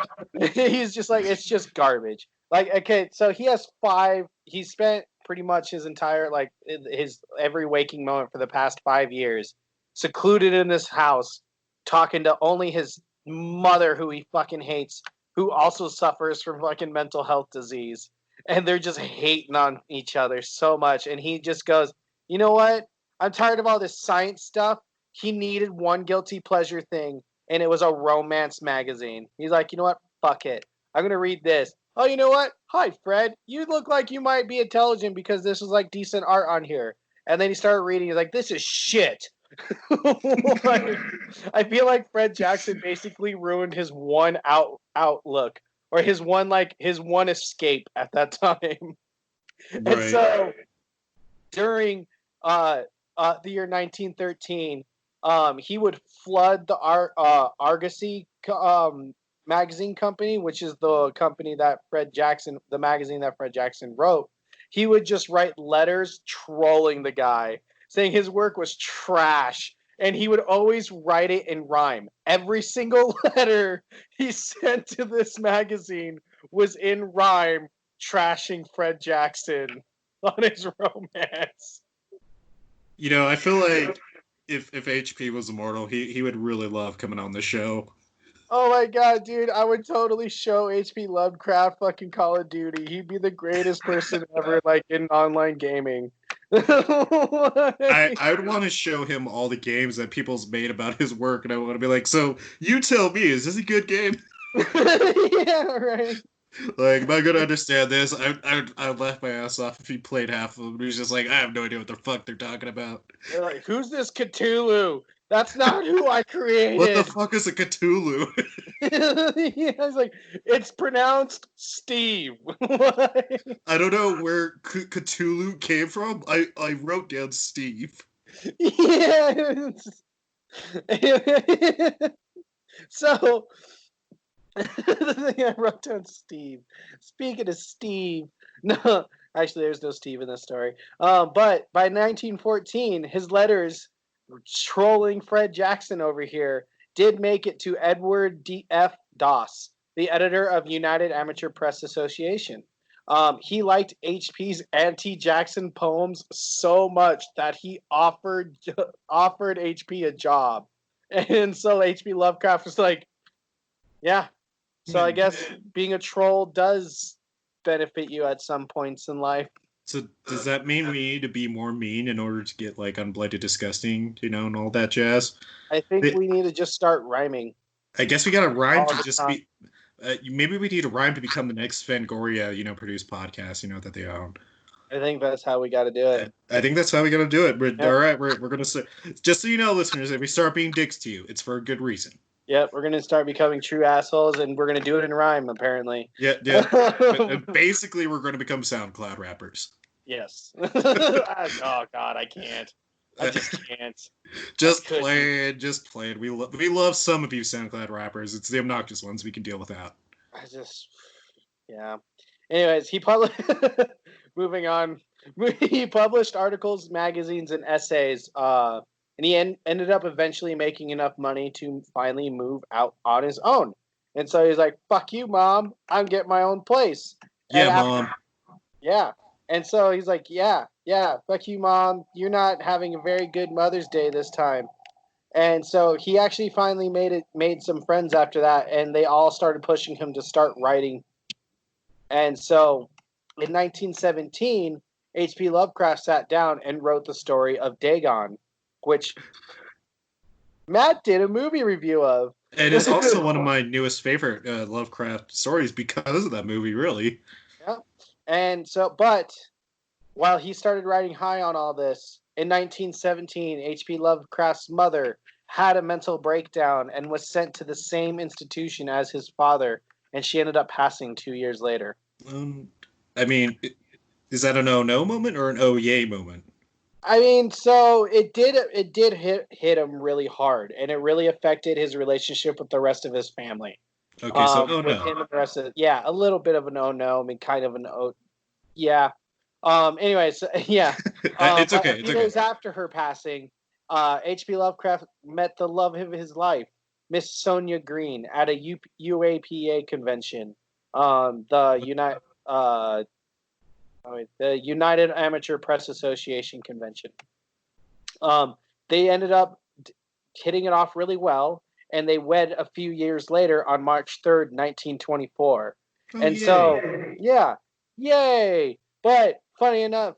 he's just like it's just garbage. Like okay, so he has five. He spent pretty much his entire like his every waking moment for the past 5 years secluded in this house, talking to only his mother, who he fucking hates, who also suffers from fucking mental health disease, and they're just hating on each other so much, and he just goes, you know what? I'm tired of all this science stuff. He needed one guilty pleasure thing, and it was a romance magazine. He's like, you know what? Fuck it. I'm going to read this. Oh, you know what? Hi, Fred. You look like you might be intelligent because this was like decent art on here. And then he started reading. He's like, this is shit. Like, I feel like Fred Jackson basically ruined his one outlook or his one escape at that time. And Right. so during the year 1913, he would flood the Argosy magazine company, which is the company that the magazine that Fred Jackson wrote. He would just write letters trolling the guy, saying his work was trash. And he would always write it in rhyme. Every single letter he sent to this magazine was in rhyme, trashing Fred Jackson on his romance. I feel like if HP was immortal, he would really love coming on the show. Oh my god, dude, I would totally show HP Lovecraft fucking Call of Duty. He'd be the greatest person ever, like, in online gaming. I would want to show him all the games that people's made about his work, and I want to be like, so you tell me, is this a good game? Yeah, right. Like, am I gonna understand this? I would laugh my ass off if he played half of them. He was just like, I have no idea what the fuck they're talking about. They're like, who's this Cthulhu? That's not who I created. What the fuck is a Cthulhu? Yeah, it's like, it's pronounced Steve. I don't know where Cthulhu came from. I wrote down Steve. Yeah. So I wrote down Steve. Speaking of Steve, no, actually, there's no Steve in this story. But by 1914, his letters trolling Fred Jackson over here did make it to Edward D.F. Doss, the editor of United Amateur Press Association. He liked HP's anti-Jackson poems so much that he offered HP a job, and so HP Lovecraft was like, "Yeah, so I guess being a troll does benefit you at some points in life. So does that mean we need to be more mean in order to get like unblooded disgusting, and all that jazz? I think we need to just start rhyming I guess we got to rhyme all to the just time. be. Maybe we need to rhyme to become the next Fangoria, produced podcast, that they own. I think that's how we got to do it. I think that's how we got to do it. Yep. All right, we're gonna say, just so you know, listeners, if we start being dicks to you, it's for a good reason. Yep, we're gonna start becoming true assholes, and we're gonna do it in rhyme, apparently. Yeah. Basically, we're going to become SoundCloud rappers. Yes. Oh God, I can't. I just can't. Just play it. We love some of you SoundCloud rappers. It's the obnoxious ones we can deal without. Yeah. Anyways, he published. Moving on, he published articles, magazines, and essays. And he ended up eventually making enough money to finally move out on his own. And so he's like, "Fuck you, Mom. I'm getting my own place." Yeah, Mom. Yeah. And so he's like, yeah, fuck you, Mom. You're not having a very good Mother's Day this time. And so he actually finally made some friends after that, and they all started pushing him to start writing. And so in 1917, H.P. Lovecraft sat down and wrote the story of Dagon, which Matt did a movie review of. And it's also one of my newest favorite Lovecraft stories because of that movie, really. Yeah. And so, but while he started riding high on all this, in 1917, H.P. Lovecraft's mother had a mental breakdown and was sent to the same institution as his father, and she ended up passing 2 years later. I mean, is that an oh no moment or an oh yay moment? I mean, so it did hit him really hard, and it really affected his relationship with the rest of his family. Okay, so oh no. Him and the rest of a little bit of an oh no. I mean, kind of an oh, yeah. Anyways, yeah. It's okay. A few days after her passing, H.P. Lovecraft met the love of his life, Miss Sonia Green, at a UAPA convention. The United Amateur Press Association convention. They ended up hitting it off really well, and they wed a few years later on March 3rd, 1924. And yay. So, yeah, yay! But funny enough,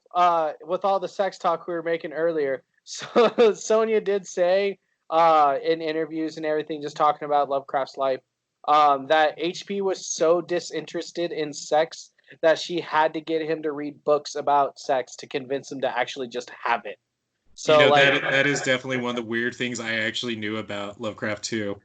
with all the sex talk we were making earlier, so Sonia did say in interviews and everything, just talking about Lovecraft's life, that HP was so disinterested in sex that she had to get him to read books about sex to convince him to actually just have it. So that is definitely one of the weird things I actually knew about Lovecraft too.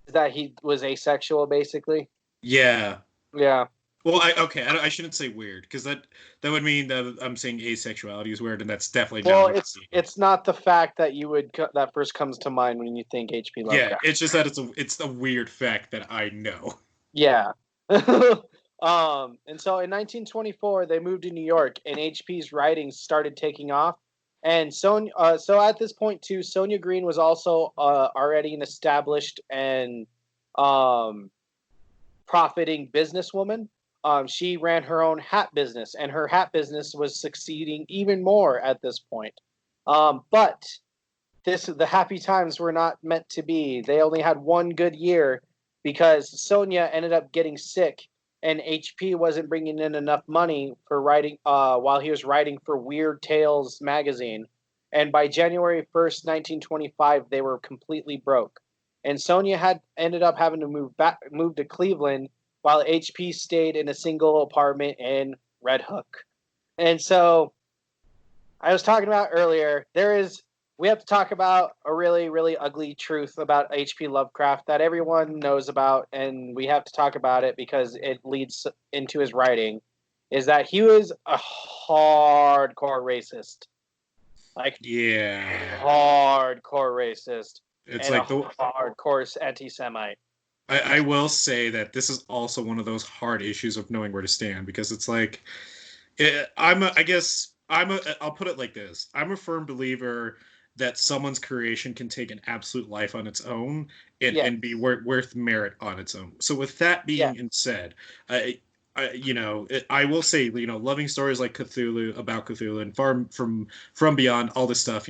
That he was asexual, basically. Yeah. Yeah. Well, I shouldn't say weird, because that would mean that I'm saying asexuality is weird, and that's definitely not. Well, it's not the fact that that first comes to mind when you think H.P. Lovecraft. Yeah, it's just that it's a weird fact that I know. Yeah. And so in 1924 they moved to New York, and HP's writings started taking off. And so at this point too, Sonia Green was also already an established and profiting businesswoman. She ran her own hat business, and her hat business was succeeding even more at this point. But the happy times were not meant to be. They only had one good year because Sonia ended up getting sick, and HP wasn't bringing in enough money for writing while he was writing for Weird Tales magazine. And by January 1st, 1925, they were completely broke. And Sonia ended up having to move to Cleveland, while HP stayed in a single apartment in Red Hook. And so I was talking about earlier, we have to talk about a really, really ugly truth about H.P. Lovecraft that everyone knows about, and we have to talk about it because it leads into his writing, is that he was a hardcore racist. Hardcore racist. It's and like the hardcore anti-Semite. I will say that this is also one of those hard issues of knowing where to stand, because it's like, I'll put it like this. I'm a firm believer that someone's creation can take an absolute life on its own and be worth merit on its own. So with that being said, I will say, loving stories like Cthulhu, about Cthulhu, and Far from Beyond, all this stuff,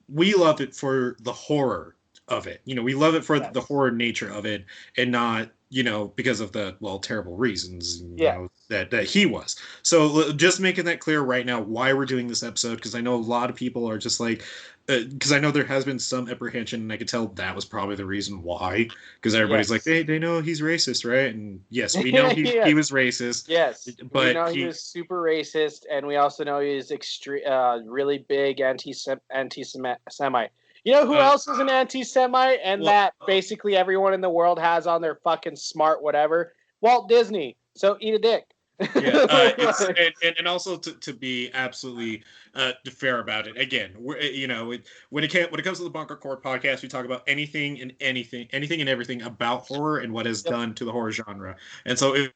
we love it for the horror of it. We love it for the horror nature of it, and not because of the terrible reasons, Yeah. that he was. So just making that clear right now, why we're doing this episode, because I know a lot of people are just like, because I know there has been some apprehension, and I could tell that was probably the reason why, because everybody's like, Yes. they know he's racist, right? And yes, we know he Yes. was racist, Yes. We but know he was super racist, and we also know he was really big anti-Semite. You know who uh, else is an anti-Semite, and well, that basically everyone in the world has on their fucking smart whatever? Walt Disney. So eat a dick. yeah, it's and also to be absolutely fair about it. Again, when it comes to the Bunker Court podcast, we talk about anything and everything about horror and what has Yep. done to the horror genre. And so it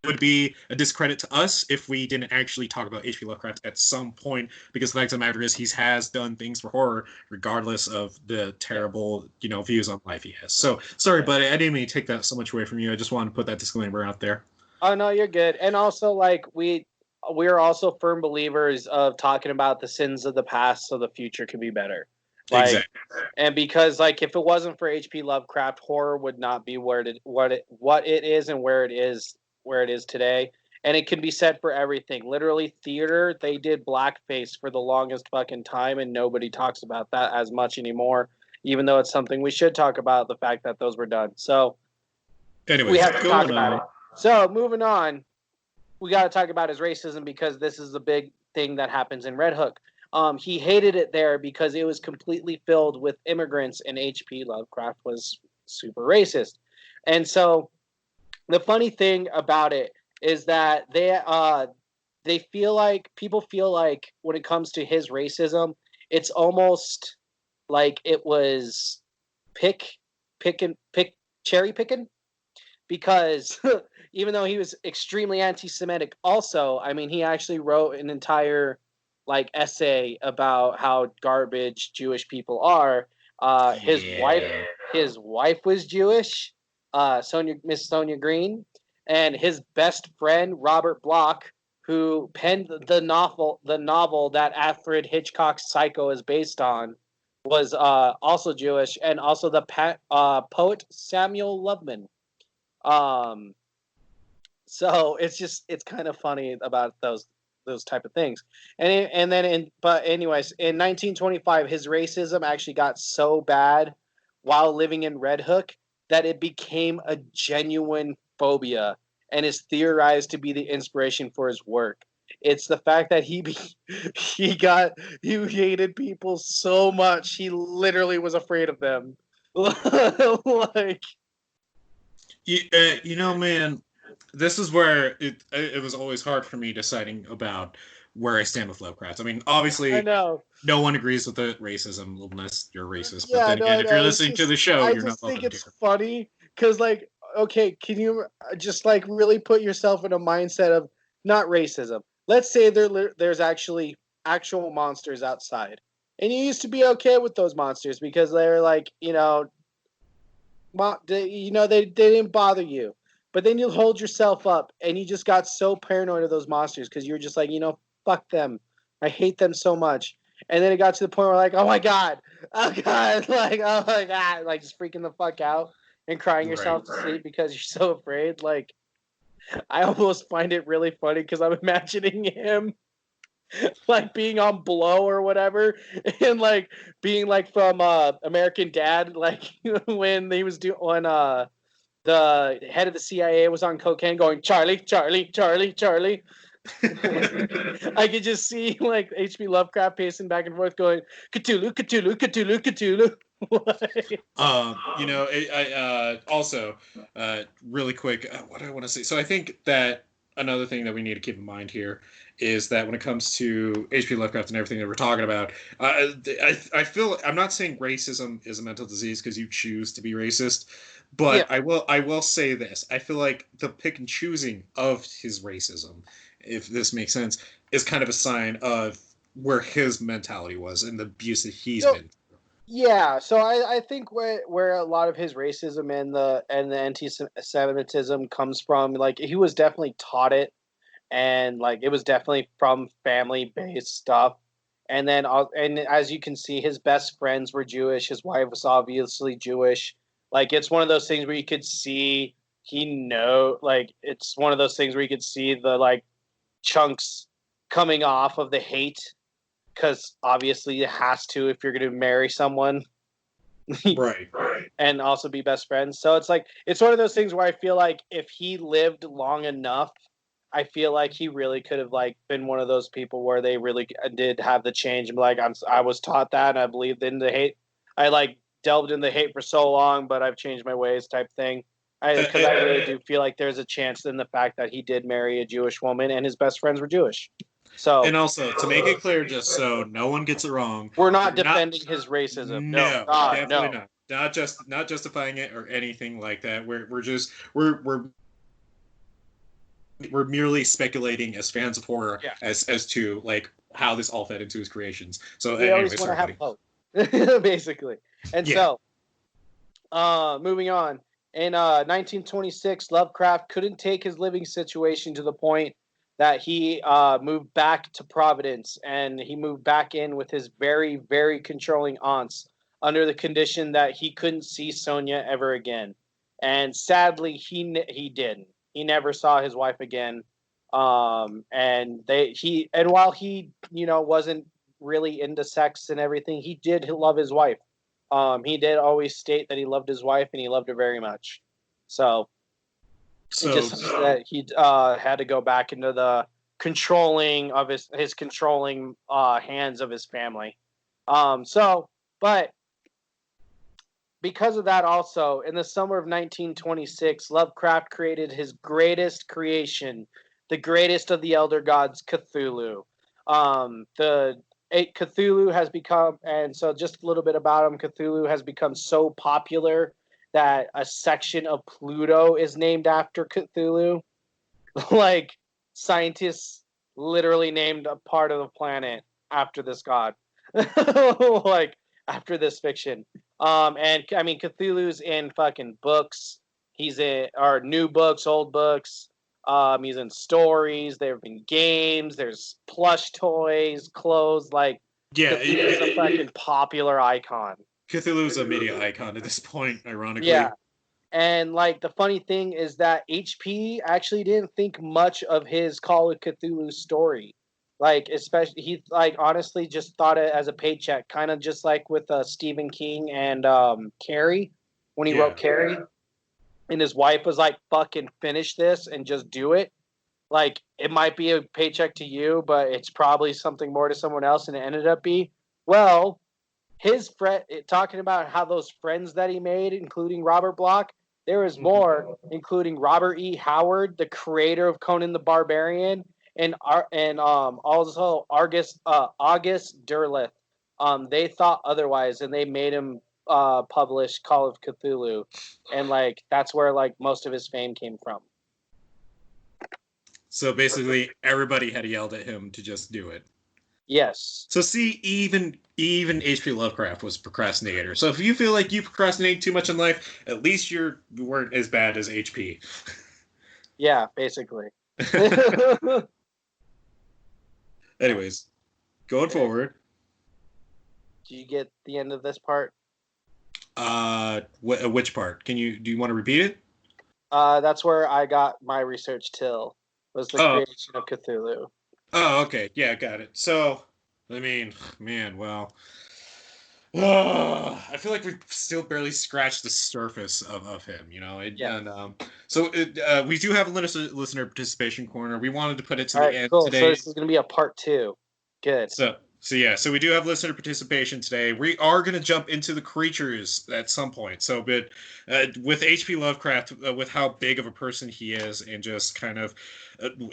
would be a discredit to us if we didn't actually talk about H.P. Lovecraft at some point, because the fact of the matter is he has done things for horror regardless of the terrible views on life he has. So sorry, buddy, I didn't mean to take that so much away from you. I just wanted to put that disclaimer out there. Oh no, you're good. And also, like we're also firm believers of talking about the sins of the past so the future can be better. Like, Exactly. and because like if it wasn't for H.P. Lovecraft, horror would not be what it is and where it is today. And it can be said for everything. Literally, theater, they did blackface for the longest fucking time, and nobody talks about that as much anymore. Even though it's something we should talk about, the fact that those were done. So we Anyways, have to talk going about on. it. So moving on, we got to talk about his racism because this is the big thing that happens in Red Hook. He hated it there because it was completely filled with immigrants, and H.P. Lovecraft was super racist. And so the funny thing about it is that they feel like people feel like when it comes to his racism, it's almost like it was pick pick cherry picking because even though he was extremely anti-Semitic, also, I mean, he actually wrote an entire like essay about how garbage Jewish people are. Yeah. His wife was Jewish, Miss Sonia Green, and his best friend Robert Bloch, who penned the novel that Alfred Hitchcock's Psycho is based on, was also Jewish, and also the poet Samuel Loveman. Um, so it's kind of funny about those type of things. But anyways, in 1925, his racism actually got so bad while living in Red Hook that it became a genuine phobia and is theorized to be the inspiration for his work. It's the fact that he hated people so much he literally was afraid of them. Like Man, this is where it was always hard for me deciding about where I stand with Lovecraft. I mean, I obviously, know. no one agrees with the racism unless you're racist. But Yeah, then no, again, I if you're know. It's listening to just, the show, I you're not just think welcome to. it's funny because, like, okay, can you just like really put yourself in a mindset of not racism? Let's say there's actually actual monsters outside, and you used to be okay with those monsters because they're like, they didn't bother you. But then you hold yourself up, and you just got so paranoid of those monsters because you were just like, fuck them. I hate them so much. And then it got to the point where like, oh god, like oh my god, like just freaking the fuck out and crying Right. yourself to sleep because you're so afraid. Like I almost find it really funny because I'm imagining him like being on blow or whatever and like being like from American Dad, like when he was doing when the head of the CIA was on cocaine going, Charlie, Charlie, Charlie, Charlie. I could just see like H.P. Lovecraft pacing back and forth going, Cthulhu, Cthulhu, Cthulhu, Cthulhu. Also, really quick, what do I want to say? So I think that another thing that we need to keep in mind here is that when it comes to H.P. Lovecraft and everything that we're talking about, I feel I'm not saying racism is a mental disease because you choose to be racist, Yeah. but I will say this: I feel like the pick and choosing of his racism, if this makes sense, is kind of a sign of where his mentality was and the abuse that he's So been. yeah, so I think where a lot of his racism and the anti-Semitism comes from, like he was definitely taught it, and like it was definitely from family based stuff. And then and as you can see, his best friends were Jewish. His wife was obviously Jewish. Like, it's one of those things where you could see it's one of those things where you could see the like chunks coming off of the hate, because obviously it has to if you're going to marry someone. Right. And also be best friends. So it's like, it's one of those things where I feel like if he lived long enough, I feel like he really could have like been one of those people where they really did have the change and be like, I was taught that and I believed in the hate. I like delved in the hate for so long, but I've changed my ways type thing. Because I really do feel like there's a chance in the fact that he did marry a Jewish woman and his best friends were Jewish. So, and also, to make it clear, just so no one gets it wrong, we're not defending his racism. No, God, definitely no. not. Not justifying it or anything like that. We're merely speculating as fans of horror as to like how this all fed into his creations. So we always want to have hope, basically. And so, moving on. In 1926, Lovecraft couldn't take his living situation to the point that he moved back to Providence, and he moved back in with his very, very controlling aunts under the condition that he couldn't see Sonia ever again. And sadly, he didn't. He never saw his wife again. And while he wasn't really into sex and everything, he did love his wife. He did always state that he loved his wife and he loved her very much. So just that he had to go back into the controlling of his controlling hands of his family. But because of that, also in the summer of 1926, Lovecraft created his greatest creation, the greatest of the elder gods, Cthulhu. Cthulhu has become, and so just a little bit about him, Cthulhu has become so popular that a section of Pluto is named after Cthulhu. Like, scientists literally named a part of the planet after this god. Like, after this fiction. And I mean, Cthulhu's in fucking books. He's in, or new books, old books. He's in stories. There have been games. There's plush toys, clothes. Like, Cthulhu's a fucking popular icon. Cthulhu's a media icon at this point, ironically. Yeah. And like the funny thing is that HP actually didn't think much of his Call of Cthulhu story. Like, especially, he like honestly just thought it as a paycheck, kind of just like with Stephen King and Carrie when he wrote Carrie. And his wife was like, fucking finish this and just do it. Like, it might be a paycheck to you, but it's probably something more to someone else. And it ended up being, well, his friend, talking about how those friends that he made, including Robert Bloch, there is more, including Robert E. Howard, the creator of Conan the Barbarian, and also August Derleth. They thought otherwise, and they made him publish Call of Cthulhu, and like that's where like most of his fame came from. So basically, everybody had yelled at him to just do it. Yes. So see, even H.P. Lovecraft was a procrastinator. So if you feel like you procrastinate too much in life, at least you weren't as bad as H.P. Yeah, basically. Anyways, going forward. Do you get the end of this part? Which part? Do you want to repeat it? That's where I got my research till, was the creation of Cthulhu. Oh, okay. Yeah, got it. So, I mean, man, well, I feel like we've still barely scratched the surface of him, you know? And we do have a listener participation corner. We wanted to put it to the end today. So this is going to be a part 2. Good. So we do have listener participation today. We are going to jump into the creatures at some point. So, but with H.P. Lovecraft, with how big of a person he is and just kind of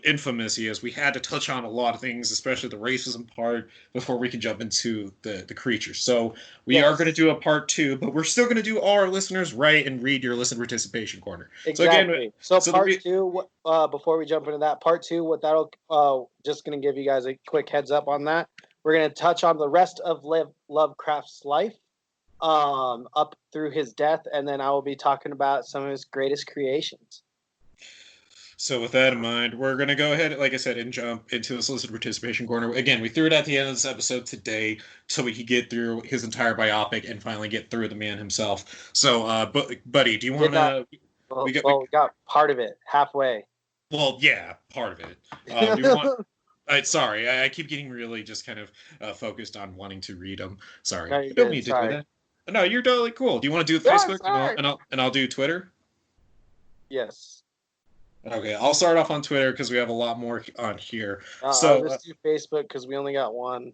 infamous he is, we had to touch on a lot of things, especially the racism part, before we can jump into the creatures. So we are going to do a part 2, but we're still going to do all our listeners write and read your listener participation corner. Exactly. So part 2, before we jump into that, part 2, what that'll just going to give you guys a quick heads up on that. We're going to touch on the rest of Lovecraft's life up through his death, and then I will be talking about some of his greatest creations. So with that in mind, we're going to go ahead, like I said, and jump into the solicited participation corner. Again, we threw it at the end of this episode today so we could get through his entire biopic and finally get through the man himself. So, buddy, do you want Did not. to? Well, we got part of it halfway. Well, yeah, part of it. Do you want? Sorry, I keep getting really just kind of focused on wanting to read them. Sorry, No, I don't mean to do that. No, you're totally cool. Do you want to do Facebook and I'll do Twitter? Yes. Okay, I'll start off on Twitter because we have a lot more on here. So I'll just do Facebook because we only got one.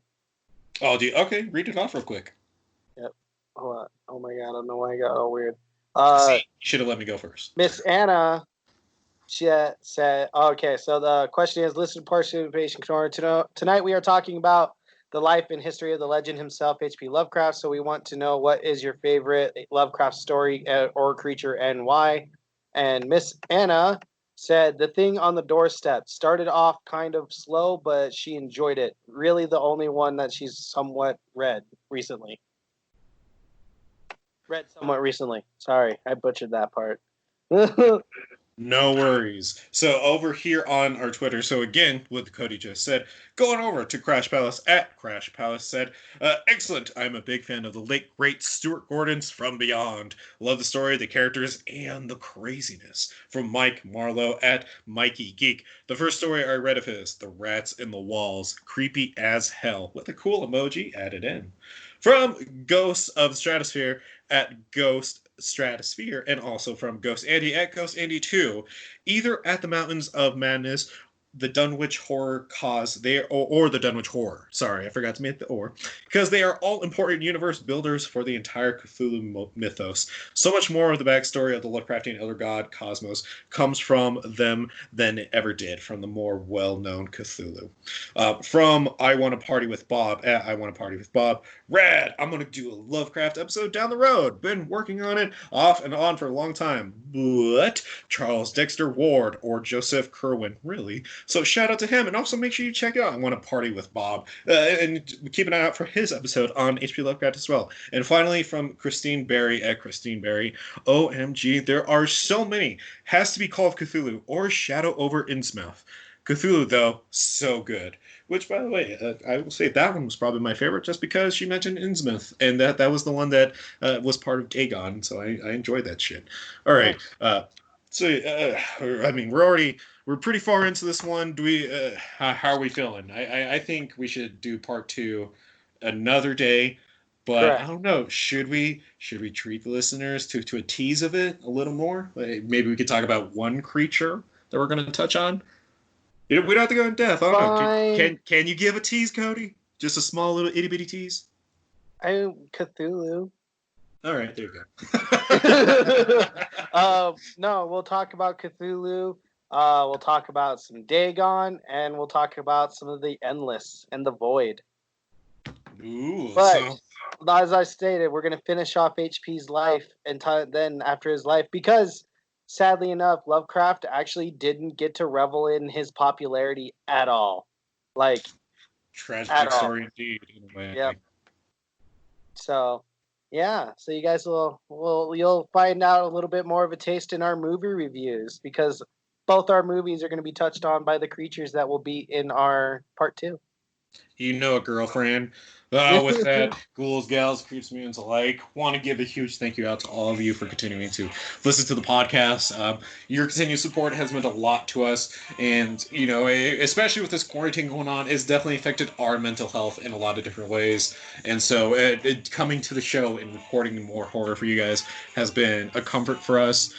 Oh, okay, read it off real quick. Yep. Hold on. Oh my god, I don't know why I got all weird. You should have let me go first. Miss Anna, she said, okay, so the question is, listen to participation corner. Tonight we are talking about the life and history of the legend himself, H.P. Lovecraft. So we want to know, what is your favorite Lovecraft story or creature and why? And Miss Anna said, The Thing on the Doorstep started off kind of slow, but she enjoyed it. Really the only one that she's somewhat read recently. Sorry, I butchered that part. No worries. So over here on our Twitter, so again, what Cody just said, going over to Crash Palace at Crash Palace said, excellent. I'm a big fan of the late great Stuart Gordon's From Beyond. Love the story, the characters, and the craziness. From Mike Marlowe at Mikey Geek. The first story I read of his, The Rats in the Walls, creepy as hell, with a cool emoji added in. From Ghosts of the Stratosphere at Ghost Stratosphere, and also from Ghost Andy at Ghost Andy 2, either at the Mountains of Madness, the Dunwich Horror cause they or the Dunwich Horror. Sorry, I forgot to make the or, because they are all important universe builders for the entire Cthulhu mythos. So much more of the backstory of the Lovecraftian elder god cosmos comes from them than it ever did from the more well-known Cthulhu. From I Want to Party with Bob at I Want to Party with Bob. Rad! I'm going to do a Lovecraft episode down the road. Been working on it off and on for a long time. But Charles Dexter Ward or Joseph Kerwin, really. So shout out to him, and also make sure you check out I Want to Party with Bob, and keep an eye out for his episode on H.P. Lovecraft as well. And finally, from Christine Berry at Christine Berry, OMG, there are so many. Has to be Call of Cthulhu or Shadow over Innsmouth. Cthulhu, though, so good. Which, by the way, I will say that one was probably my favorite, just because she mentioned Innsmouth, and that was the one that was part of Dagon, so I enjoyed that shit. All right, I mean, we're pretty far into this one. Do we? How are we feeling? I think we should do part 2 another day, but correct. I don't know. Should we treat the listeners to a tease of it a little more? Like, maybe we could talk about one creature that we're going to touch on. We don't have to go in depth. I don't know. Can you give a tease, Cody? Just a small little itty bitty tease. Cthulhu. All right, there you go. No, we'll talk about Cthulhu. We'll talk about some Dagon, and we'll talk about some of the Endless and the Void. Ooh, but as I stated, we're going to finish off HP's life, and then after his life, because sadly enough, Lovecraft actually didn't get to revel in his popularity at all. Like, tragic story indeed, in a way. Yep. So, yeah. So you guys you'll find out a little bit more of a taste in our movie reviews, because both our movies are going to be touched on by the creatures that will be in our part 2. You know it, girlfriend. With that, ghouls, gals, creeps, mutants alike, want to give a huge thank you out to all of you for continuing to listen to the podcast. Your continued support has meant a lot to us, and especially with this quarantine going on, it's definitely affected our mental health in a lot of different ways. And so, coming to the show and recording more horror for you guys has been a comfort for us.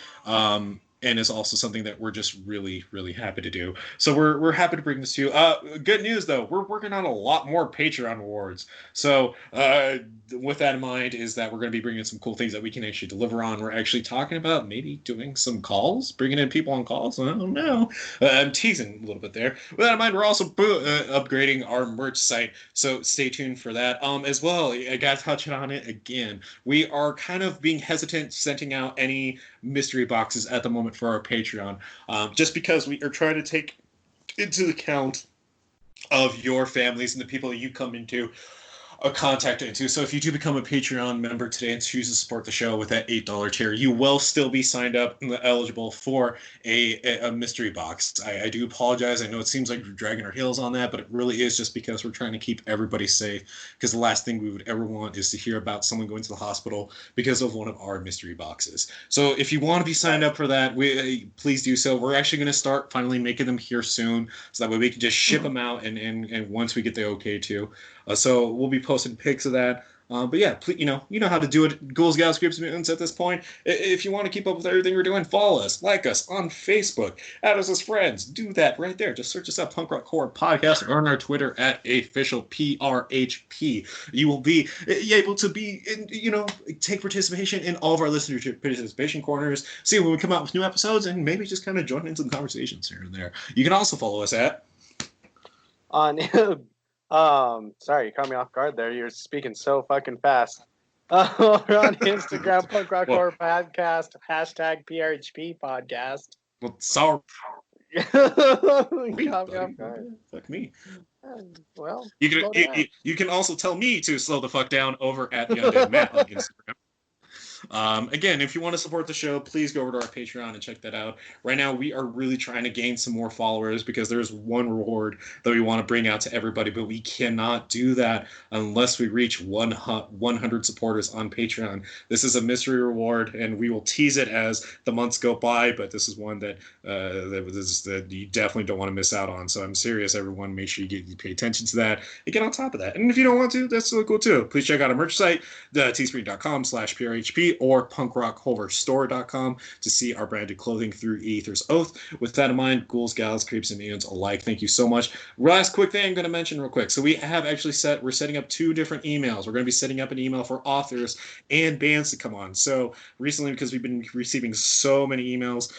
And is also something that we're just really, really happy to do. So we're happy to bring this to you. Good news, though. We're working on a lot more Patreon awards. So with that in mind is that we're going to be bringing some cool things that we can actually deliver on. We're actually talking about maybe doing some calls, bringing in people on calls. I don't know. I'm teasing a little bit there. With that in mind, we're also upgrading our merch site. So stay tuned for that. As well, I got to touch on it again. We are kind of being hesitant sending out any mystery boxes at the moment for our Patreon, just because we are trying to take into account of your families and the people that you come into a contact into. So if you do become a Patreon member today and choose to support the show with that $8 tier, you will still be signed up and eligible for a mystery box. I do apologize. I know it seems like we're dragging our heels on that, but it really is just because we're trying to keep everybody safe. Because the last thing we would ever want is to hear about someone going to the hospital because of one of our mystery boxes. So if you want to be signed up for that, please do so. We're actually going to start finally making them here soon, so that way we can just ship them out and once we get the okay to. So we'll be posting pics of that. But yeah, please, you know how to do it. Ghouls, Gals, Creeps, and Mutants at this point. If you want to keep up with everything we're doing, follow us, like us on Facebook, add us as friends. Do that right there. Just search us up, Punk Rock Horror Podcast, or on our Twitter at official PRHP. You will be able to take participation in all of our listener participation corners. See when we come out with new episodes, and maybe just kind of join in some conversations here and there. You can also follow us at on. Sorry, you caught me off guard there. You're speaking so fucking fast. We're on Instagram, Punk Rock Horror Podcast, hashtag PRHP Podcast. Well, sorry. Caught me off guard. Fuck me. Well, you can also tell me to slow the fuck down over at the Undead Matt on Instagram. Again, if you want to support the show, please go over to our Patreon and check that out. Right now, we are really trying to gain some more followers because there's one reward that we want to bring out to everybody, but we cannot do that unless we reach 100 supporters on Patreon. This is a mystery reward, and we will tease it as the months go by, but this is one that you definitely don't want to miss out on. So I'm serious, everyone. Make sure you pay attention to that and get on top of that. And if you don't want to, that's still cool too. Please check out our merch site, teespring.com/PRHP, or punkrockhorrorstore.com to see our branded clothing through Aether's Oath. With that in mind, ghouls, gals, creeps, and mutants alike, thank you so much. Last quick thing I'm going to mention real quick. So we have actually we're setting up 2 different emails. We're going to be setting up an email for authors and bands to come on. So recently, because we've been receiving so many emails,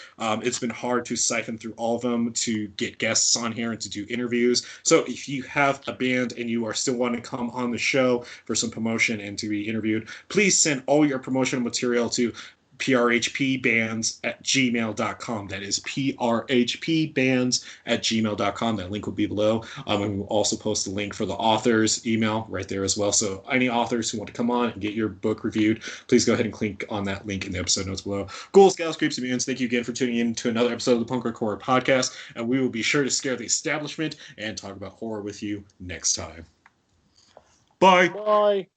it's been hard to siphon through all of them to get guests on here and to do interviews. So if you have a band and you are still wanting to come on the show for some promotion and to be interviewed, please send all your promotional material to prhpbands@gmail.com. That is prhpbands@gmail.com. That link will be below. And we'll also post the link for the author's email right there as well. So any authors who want to come on and get your book reviewed, please go ahead and click on that link in the episode notes below. Ghouls, Gals, Creeps, and Mutants, thank you again for tuning in to another episode of the Punk Rock Horror Podcast. And we will be sure to scare the establishment and talk about horror with you next time. Bye. Bye.